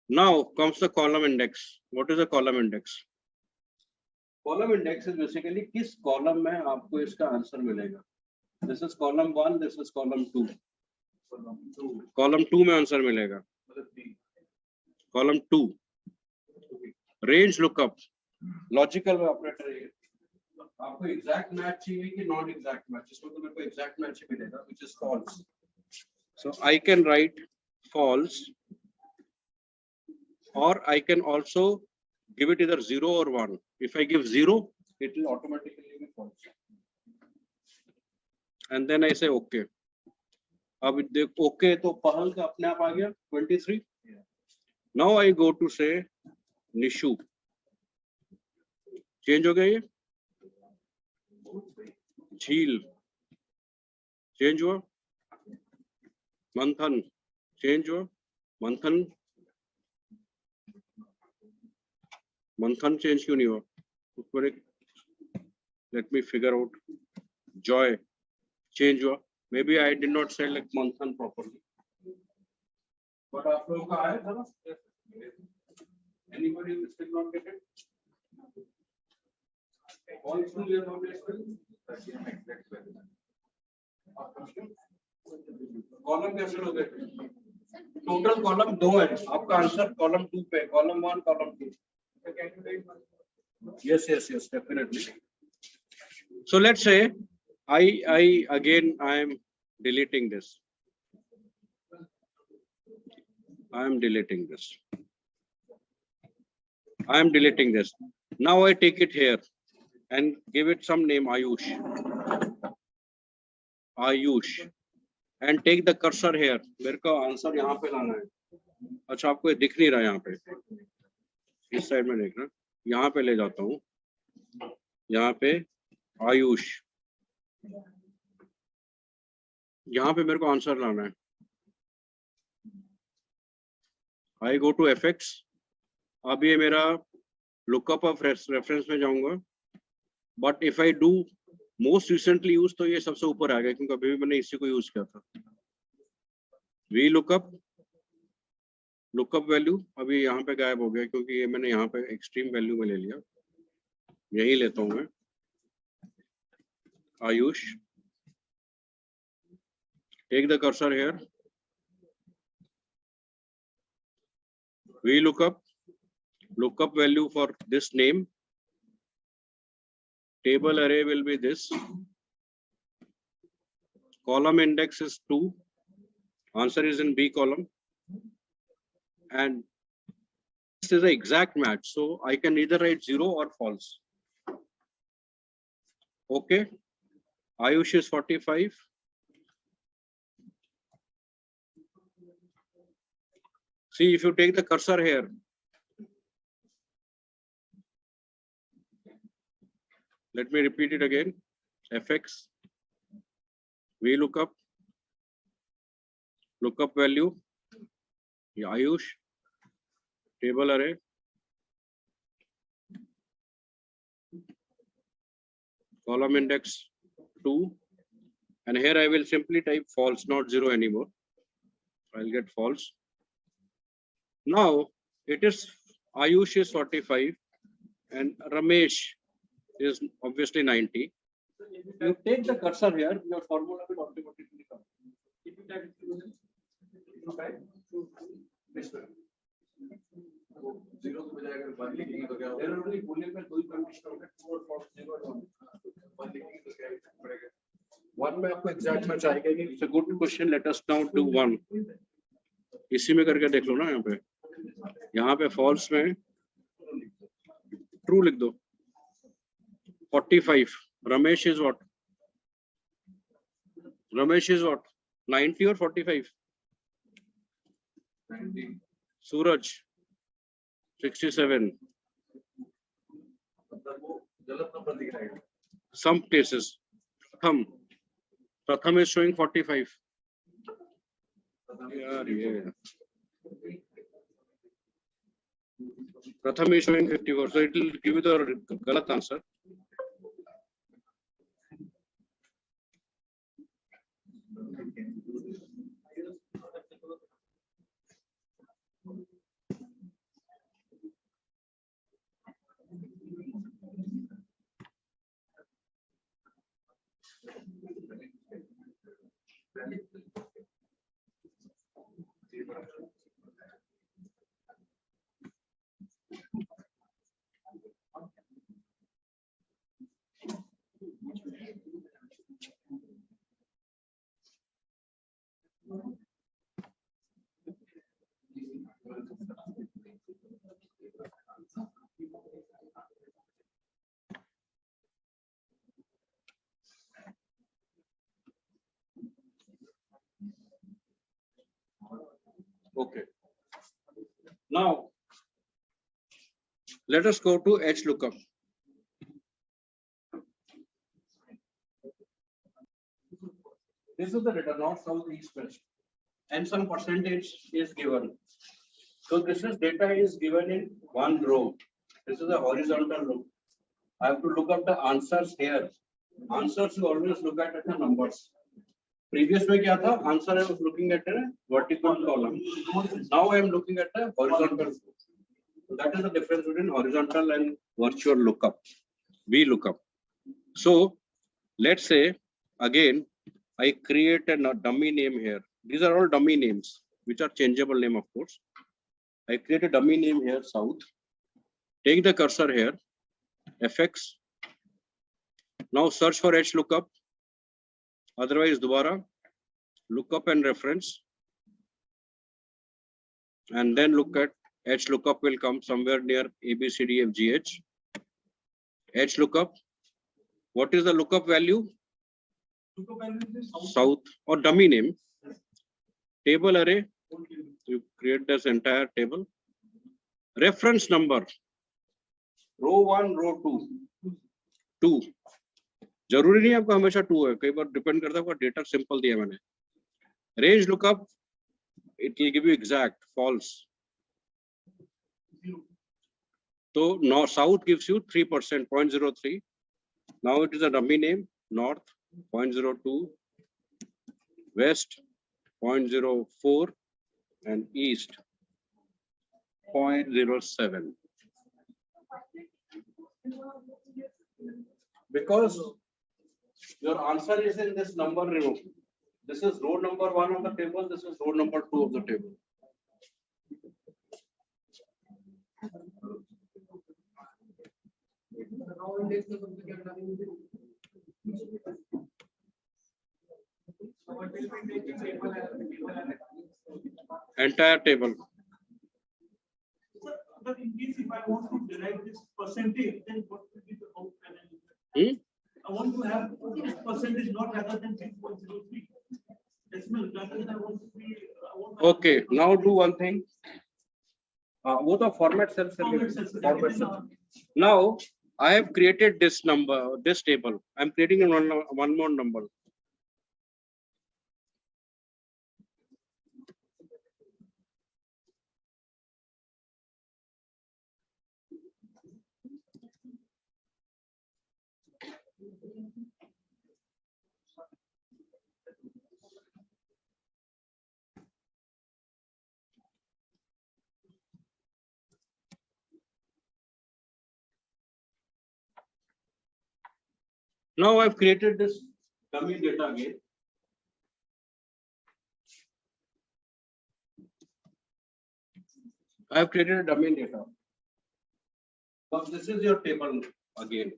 Now comes the column index. What is the column index? Column index is basically किस column में आपको इसका answer मिलेगा. This is column 1. This is column 2. Column 2 में answer मिलेगा. Column 2. Range lookup. Logical operator है. आपको exact match चाहिए कि non exact match. इसमें तो मेरे को exact match ही मिलेगा, which is false. So I can write false, or I can also give it either 0 or 1. If I give 0, it will automatically be false. And then I say OK. अब देख OK तो पहल का अपने आप आ गया 23. Now I go to say Nishu. Change हो गया ये. झील change हुआ. मंथन change हुआ. मंथन change क्यों नहीं हुआ? Let me figure out. Joy change हुआ. Maybe I did not select Manthan properly. But आप लोगों का आया था ना? Anybody who still not get it? All through your knowledge. Column कैसे हो गए? Total column 2 है. आपका आंसर column 2 पे. Column 1, column 2. Yes, definitely. So let's say I am deleting this. I am deleting this. Now I take it here and give it some name Ayush. And take the cursor here. मेरे को answer यहाँ पे लाना है. अच्छा आपको ये दिख नहीं रहा यहाँ पे. इस साइड में देखना. यहाँ पे ले जाता हूँ. यहाँ पे आयुष. यहाँ पे मेरे को आंसर लाना है. I go to FX. अब ये मेरा lookup of reference में जाऊंगा. But if I do most recently use तो ये सबसे ऊपर आ गया क्योंकि अभी भी मैंने इसी को यूज किया था. Vlookup. Lookup value अभी यहाँ पे गायब हो गया क्योंकि ये मैंने यहाँ पे extreme value में ले लिया. यही लेता हूँ मैं. Ayush. Take the cursor here. Vlookup. Lookup value for this name. Table array will be this. Column index is 2. Answer is in B column. And this is an exact match. So I can either write 0 or false. Okay. Ayush is 45. See, if you take the cursor here, let me repeat it again. Fx, Vlookup, lookup value, Ayush, table array, column index 2, and here I will simply type false, not 0 anymore. I'll get false. Now it is Ayush is 45 and Ramesh is obviously 90. You take the cursor here, your formula will automatically come. If you type zero की बजाय अगर one लिखेंगे तो क्या होगा? Generally बोलने में दो ही कंडीशन होगा, ट्रू और फॉल्स, 0 और 1. वन लिखेंगे तो क्या पड़ेगा? 1 में आपको एग्जैक्ट मैच आएगा कि it's a good question, let us now do 1. इसी में करके देख लो ना, यहाँ पे फॉल्स में ट्रू लिख दो. 45. Ramesh is what? Ramesh is what? 90 or 45? 90. Suraj 67. मतलब वो गलत नंबर दिख रहा है. Some cases. Pratham is showing 45. Yeah. Pratham is showing 54. So it will give you the galat answer. Okay. Now, let us go to Hlookup. This is the data, north, south, east, west, and some percentage is given. So this is data is given in one row. This is a horizontal row. I have to look up the answers here. Answers you always look at the numbers. Previous में क्या था? Answer I was looking at a vertical column. Now I am looking at a horizontal row. So that is the difference between horizontal and virtual lookup. Vlookup. So let's say again I create a dummy name here. These are all dummy names which are changeable name, of course. I create a dummy name here, south. Take the cursor here, fx. Now search for Hlookup. Otherwise, dobara lookup and reference, and then look at Hlookup will come somewhere near A, B, C, D, F, G, H. Hlookup. What is the lookup value? South or dummy name. Table array. You create this entire table. Reference number. Row 1, row 2. 2. जरूरी नहीं आपको हमेशा 2 है, कई बार depend करता है आपका data simple दिया मैंने. Range lookup, it will give you exact false. So now south gives you 3%, 0.03. Now it is a dummy name. North 0.02, west 0.04, and east 0.07. Because your answer is in this number row. This is row number 1 of the table. This is row number 2 of the table. Entire table. But in case if I want to derive this percentage, then what will be the outcome? I want to have this percentage not rather than 6.03 decimal, rather than I want to be. Okay, now do one thing. What the format cells? Format cells. Now I have created this number, this table. I'm creating one more number. Now I've created this dummy data again. I've created a dummy data. Now this is your table again.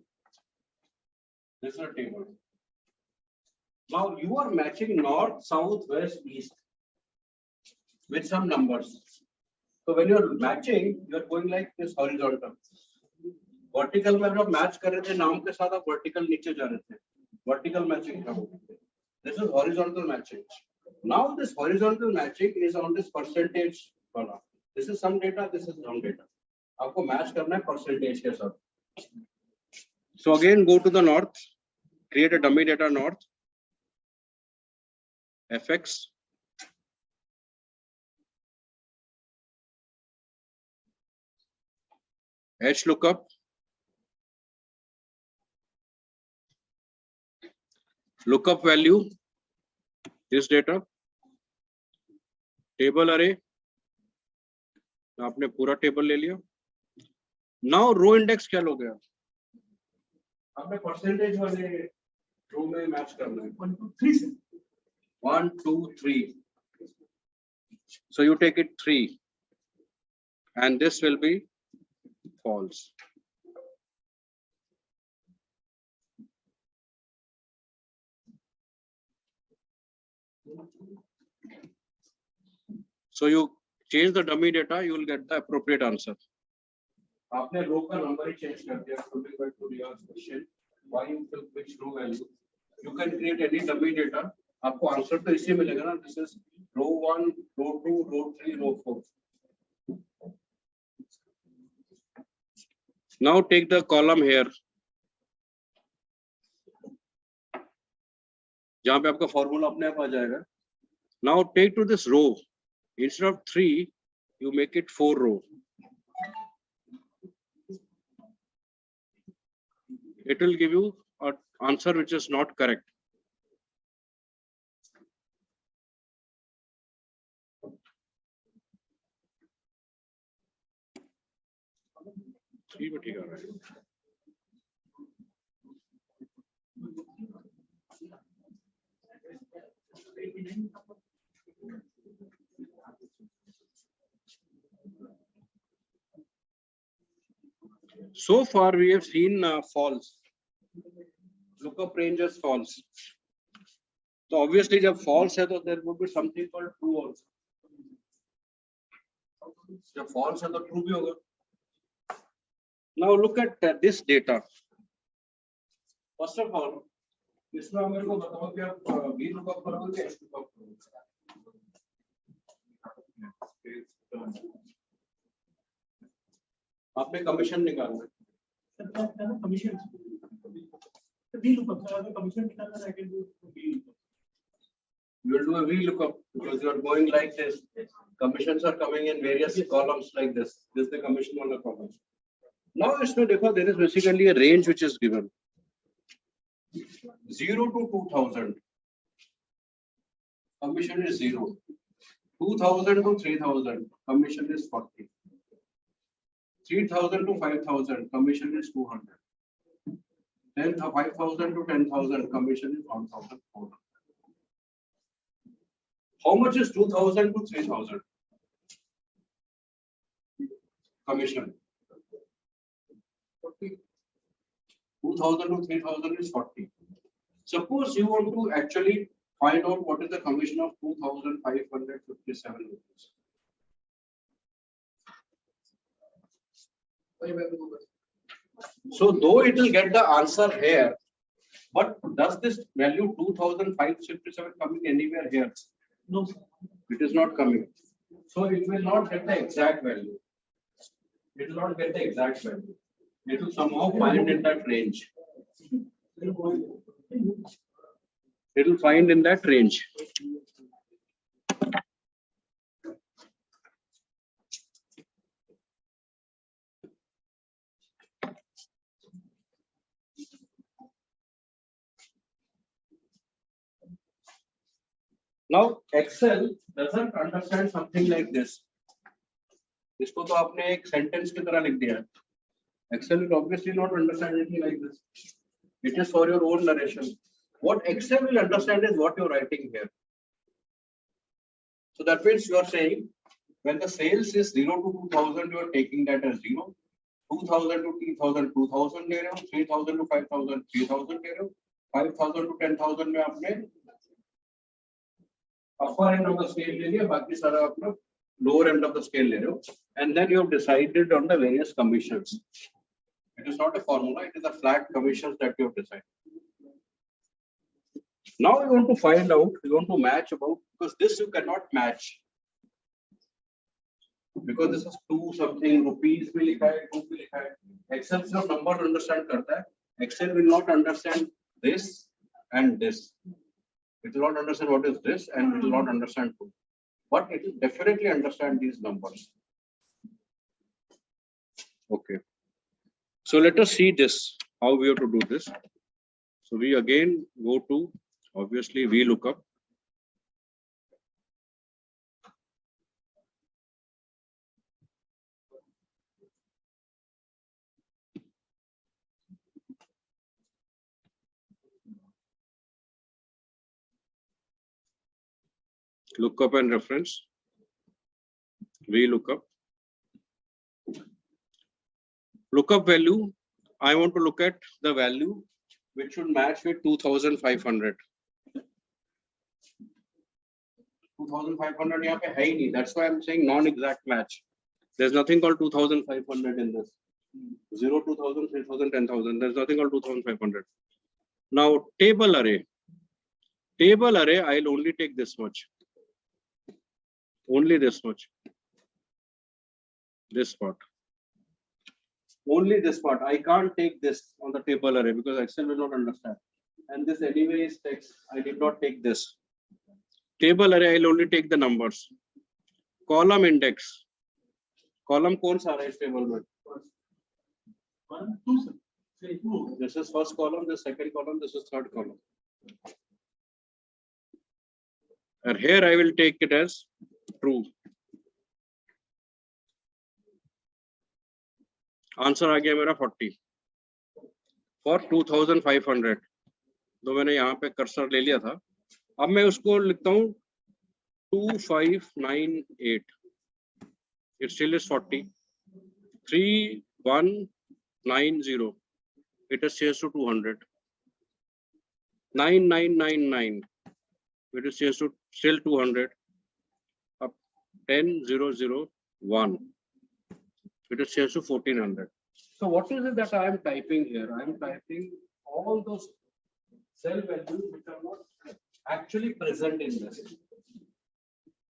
This is a table. Now you are matching north, south, west, east with some numbers. So when you are matching, you are going like this horizontal. Vertical में हम match कर रहे थे नाम के साथ, vertical नीचे जा रहे थे. Vertical matching. This is horizontal matching. Now this horizontal matching is on this percentage column. This is some data. This is some data. आपको match करना है percentage के साथ. So again, go to the north. Create a dummy data north. FX. Hlookup. Lookup value, this data, table array, आपने पूरा table ले लिया. Now row index क्या लोगे आप? आपने परसेंटेज वाले रो में मैच करना है. 1, 2, 3. 1, 2, 3. So you take it 3, and this will be false. So you change the dummy data, you will get the appropriate answer. आपने रो का नंबर ही चेंज कर दिया. Coming back to your question, why you took which row value? You can create any dummy data. आपको answer तो इसी मिलेगा ना. This is row 1, row 2, row 3, row 4. Now take the column here. जहाँ पे आपका फॉर्मूला अपने आप आ जाएगा. Now take to this row. Instead of 3, you make it 4 row. It will give you an answer which is not correct. So far we have seen false. Lookup range is false. So obviously जब false है तो there would be something called true also. जब false है तो true भी होगा. Now look at this data. First of all, इसमें मेरे को बताओ कि आप Vlookup करोगे या Hlookup करोगे? आपने कमीशन निकालना है. Commission. Vlookup. Commission निकालना है. I can do Vlookup. You will do a Vlookup because you are going like this. Commissions are coming in various columns like this. This is the commission on the column. Now इसमें देखो, there is basically a range which is given. 0 to 2000. Commission is 0. 2000 to 3000. Commission is 40. 3000 to 5000. Commission is 200. Then 5000 to 10,000. Commission is 1,400. How much is 2000 to 3000? Commission. 40. 2000 to 3000 is 40. Suppose you want to actually find out what is the commission of 2557 rupees. So though it will get the answer here, but does this value 2557 coming anywhere here? No, sir. It is not coming. So it will not get the exact value. It will not get the exact value. It will somehow find in that range. It will find in that range. Now Excel doesn't understand something like this. इसको तो आपने एक sentence की तरह लिख दिया है. Excel will obviously not understand anything like this. It is for your own narration. What Excel will understand is what you're writing here. So that means you are saying when the sales is 0 to 2000, you are taking that as 0. 2000 to 3000, 2000 ले रहे हो. 3000 to 5000, 3000 ले रहे हो. 5000 to 10,000 में आपने upper end of the scale ले लिया, बाकी सारा अपना lower end of the scale ले रहे हो. And then you have decided on the various commissions. It is not a formula, it is a flat commissions that you have decided. Now you want to find out, you want to match about, because this you cannot match. Because this is 2 something rupees में लिखा है, 2 में लिखा है. Excel सिर्फ number understand करता है. Excel will not understand this and this. It will not understand what is this and it will not understand 2. But it will definitely understand these numbers. Okay. So let us see this, how we have to do this. So we again go to, obviously, Vlookup. Lookup and reference, Vlookup. Lookup value, I want to look at the value which should match with 2500. 2500 यहाँ पे है ही नहीं. That's why I'm saying non-exact match. There's nothing called 2500 in this. 0, 2000, 3000, 10,000. There's nothing called 2500. Now table array. Table array, I'll only take this much. Only this much. This part. Only this part. I can't take this on the table array because Excel will not understand. And this anyway is text. I did not take this. Table array, I'll only take the numbers. Column index. Column कौन सा है इस table में? 1, 2, sir. 2. This is first column, this second column, this is third column. And here I will take it as true. Answer आ गया मेरा 40 for 2500. तो मैंने यहाँ पे कर्सर ले लिया था. अब मैं उसको लिखता हूँ 2598. It still is 40. 3190. It is changed to 200. 9999. It is changed to still 200. Up 10001. It is changed to 1400. So what is it that I am typing here? I am typing all those cell values which are not actually present in this.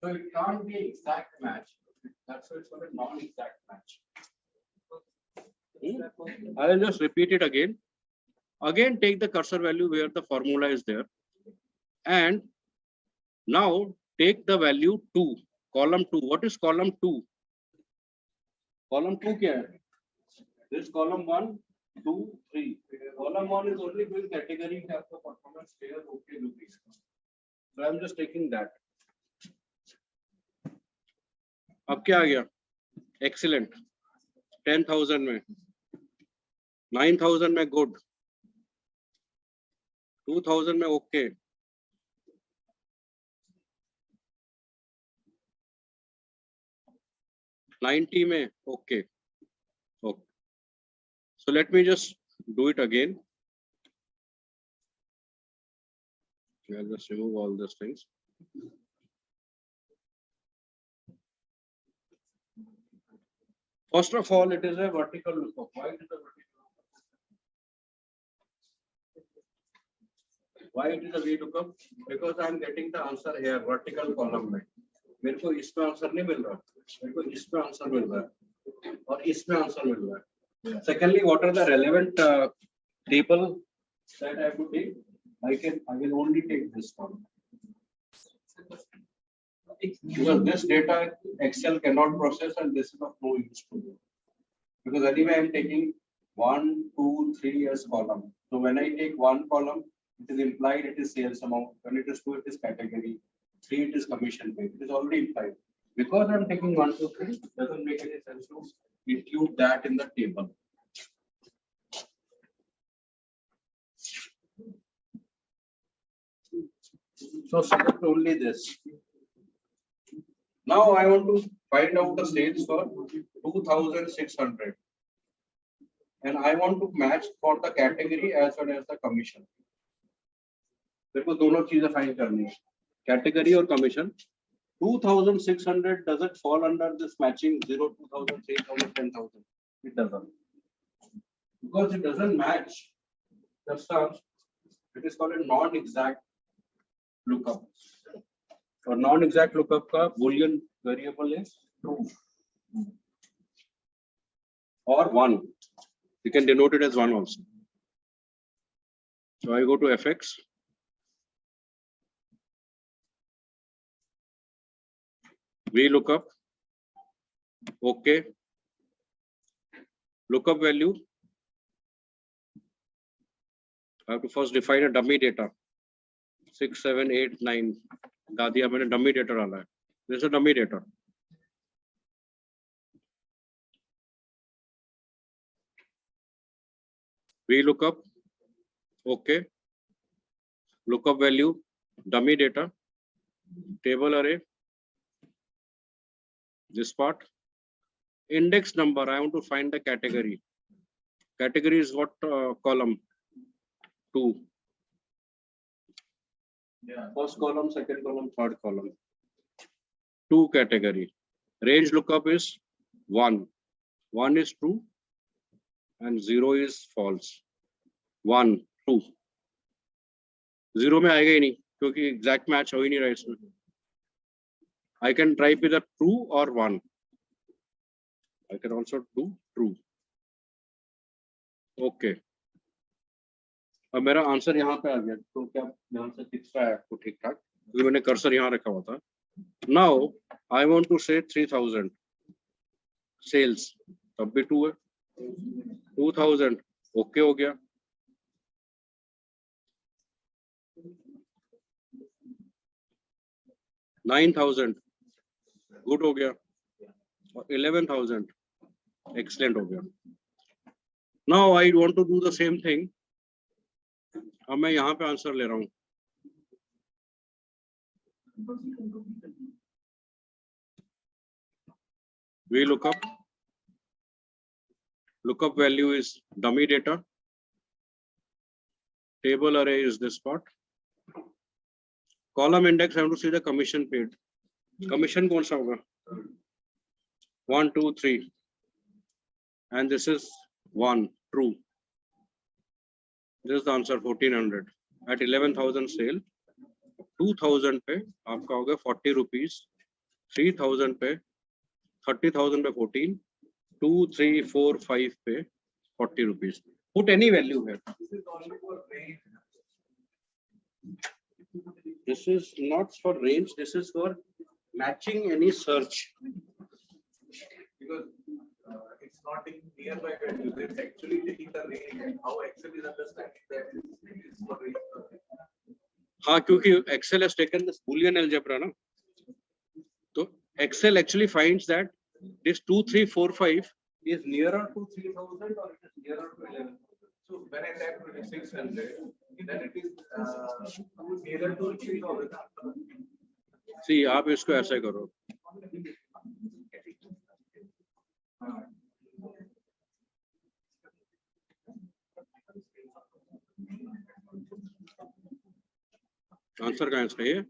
So it can't be an exact match. That's why it's called a non-exact match. I will just repeat it again. Again, take the cursor value where the formula is there. And now take the value 2, column 2. What is column 2? Column 2 क्या है? This column 1, 2, 3. Column 1 is only going category के आपको performance fair okay rupees. So I am just taking that. अब क्या आ गया? Excellent. 10,000 में, 9,000 में good, 2,000 में okay. $90 में okay. Okay. So let me just do it again. I'll just remove all these things. First of all, it is a vertical lookup. Why it is a vertical lookup? Why it is a VLOOKUP? Because I am getting the answer here, vertical column में. मेरे को इसमें answer नहीं मिल रहा, मेरे को इसमें answer मिल रहा है और इसमें आंसर मिल रहा है. Secondly, what are the relevant table that I have to take? I will only take this one. Because this data Excel cannot process and this is of no use to me. Because anyway I am taking 1, 2, 3 as column. So when I take one column, it is implied it is sales amount. When it is 2, it is category. 3, it is commission paid. It is already implied. Because I am taking 1, 2, 3, it doesn't make any sense to include that in the table. So select only this. Now I want to find out the sales for 2,600. And I want to match for the category as well as the commission. मेरे को दोनों चीजें find करनी है, category और commission. 2,600 does it fall under this matching 0, 2,000, 3,000, 10,000? It doesn't. Because it doesn't match the stuff, it is called a non-exact lookup. और non-exact lookup का boolean variable is true or 1. You can denote it as 1 also. So I go to FX. VLOOKUP. Okay. Lookup value. I have to first define a dummy data. 6, 7, 8, 9. गा दिया मैंने, dummy data डाला है. This is a dummy data. VLOOKUP. Okay. Lookup value, dummy data, table array. This part. Index number. I want to find the category. Category is what column? 2. Yeah. First column, second column, third column. 2 category. Range lookup is 1. 1 is true and 0 is false. 1, 2. 0 में आएगा ही नहीं क्योंकि exact match हो ही नहीं रहा इसमें. I can type either true or 1. I can also do true. Okay. अब मेरा आंसर यहाँ पे आ गया, तो क्या यहाँ से दिख रहा है आपको ठीक ठाक? क्योंकि मैंने कर्सर यहाँ रखा हुआ था. Now I want to say 3,000 sales. तब भी 2 है. 2,000. Okay हो गया. 9,000. Good हो गया. 11,000. Excellent हो गया. Now I want to do the same thing. अब मैं यहाँ पे आंसर ले रहा हूँ. VLOOKUP. Lookup value is dummy data. Table array is this part. Column index, I want to see the commission paid. Commission कौन सा होगा? 1, 2, 3. And this is 1, true. This is the answer, 1,400. At 11,000 sale, 2,000 पे आपका होगा 40 rupees. 3,000 पे 30,000 पे 14. 2, 3, 4, 5 पे 40 rupees. Put any value here. This is not for range. This is for matching any search. Because it's not taking nearby values, it's actually taking the range and how Excel is understanding that it's for range. हाँ, क्योंकि Excel has taken this Boolean algebra ना, तो Excel actually finds that this 2, 3, 4, 5 is nearer to 3,000 or it is nearer to 11,000. So when I type 2,600, then it is nearer to 3,000. See, आप इसको ऐसे करो. Answer कहाँ है इसका? ये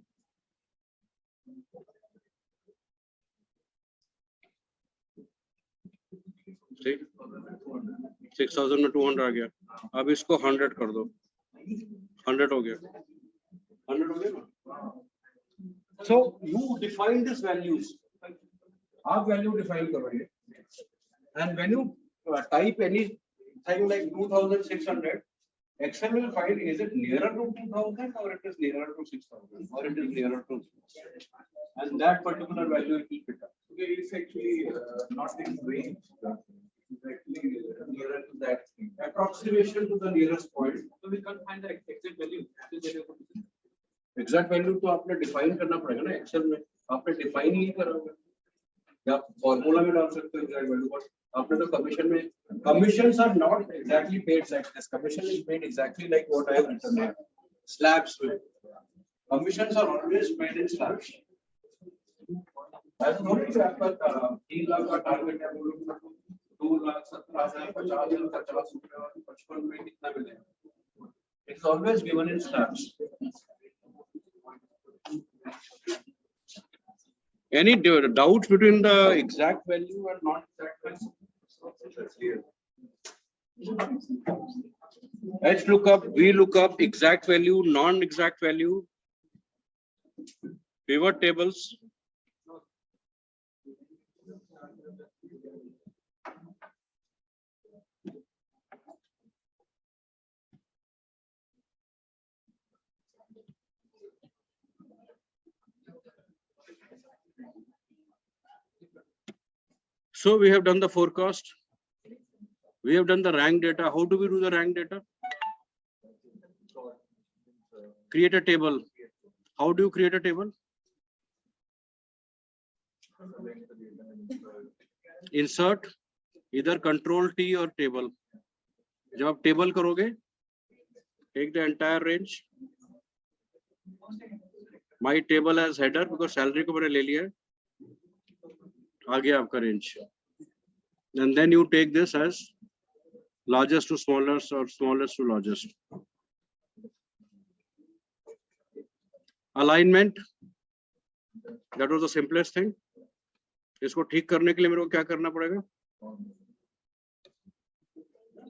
ठीक, 6000 में 200 आ गया. अब इसको 100 कर दो. 100 हो गया. 100 हो गया ना? So you define these values. आप value define करोगे. And when you type anything like 2600, Excel will find is it nearer to 2000 or it is nearer to 6000 or it is nearer to, and that particular value it will pick up. Okay, it's actually not in range. It's actually nearer to that thing. Approximation to the nearest point. So we can't find the exact value. Exact value तो आपने define करना पड़ेगा ना Excel में. आपने define ही करा होगा. या formula में डाल सकते हो exact value पर. आपने तो commission में, commissions are not exactly paid like this. Commission is paid exactly like what I have written here. Slabs में. Commissions are always paid in slabs. ऐसा थोड़ी कि आपका 3 लाख का टारगेट है, 2,17,000, 50,000, 50 रुपए और 55 में कितना मिलेगा? It's always given in slabs. Any doubts between the exact value and not exact value? Hlookup, Vlookup, exact value, non-exact value, pivot tables. So we have done the forecast. We have done the rank data. How do we do the rank data? Create a table. How do you create a table? Insert either Control T or table. जब आप table करोगे, take the entire range. My table as header because salary को मैंने ले लिया है. आ गया आपका range. And then you take this as largest to smallest or smallest to largest. Alignment, that was the simplest thing. इसको ठीक करने के लिए मेरे को क्या करना पड़ेगा?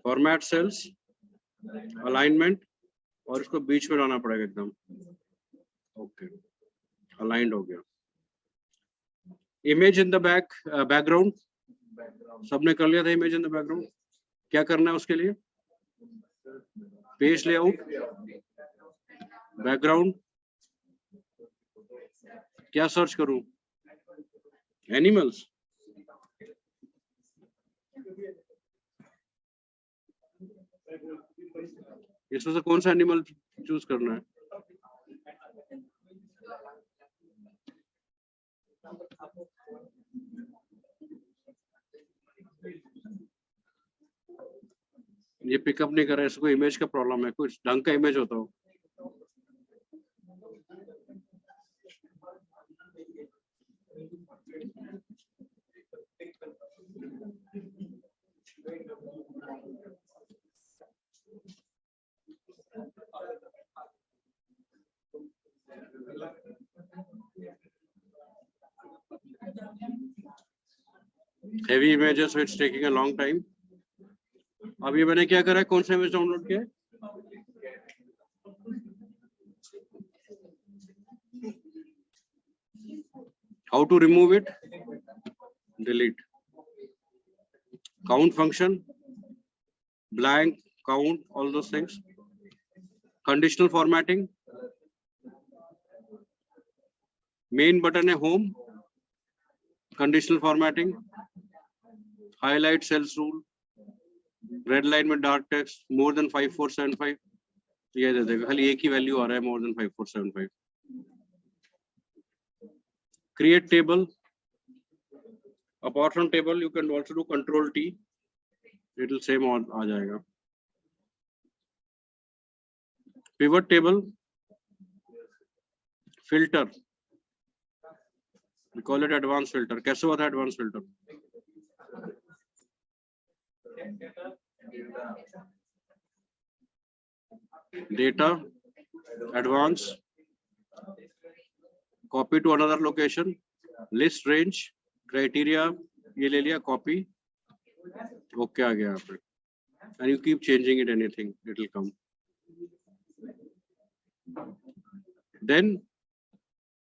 Format cells, alignment, और इसको बीच में लाना पड़ेगा एकदम. Okay, aligned हो गया. Image in the background, सबने कर लिया था image in the background. क्या करना है उसके लिए? Page layout, background. क्या सर्च करूं? Animals. इसमें से कौन सा एनिमल चूज करना है? ये पिकअप नहीं कर रहा है, इसको इमेज का प्रॉब्लम है, कुछ ढंग का इमेज होता हो. Heavy images, so it's taking a long time. अब ये मैंने क्या करा है, कौन सा इमेज डाउनलोड किया है? How to remove it? Delete. Count function, blank, count, all those things. Conditional formatting. Main button है home. Conditional formatting. Highlight cells rule. Red line में dark text more than 5475. ये दे देगा, खाली एक ही वैल्यू आ रहा है more than 5475. Create table. Apart from table, you can also do Control T. It will same on आ जाएगा. Pivot table. Filter. We call it advanced filter. कैसे होता है advanced filter? Data, advance, copy to another location, list range, criteria, ये ले लिया copy, okay आ गया यहाँ पे, and you keep changing it anything, it will come. Then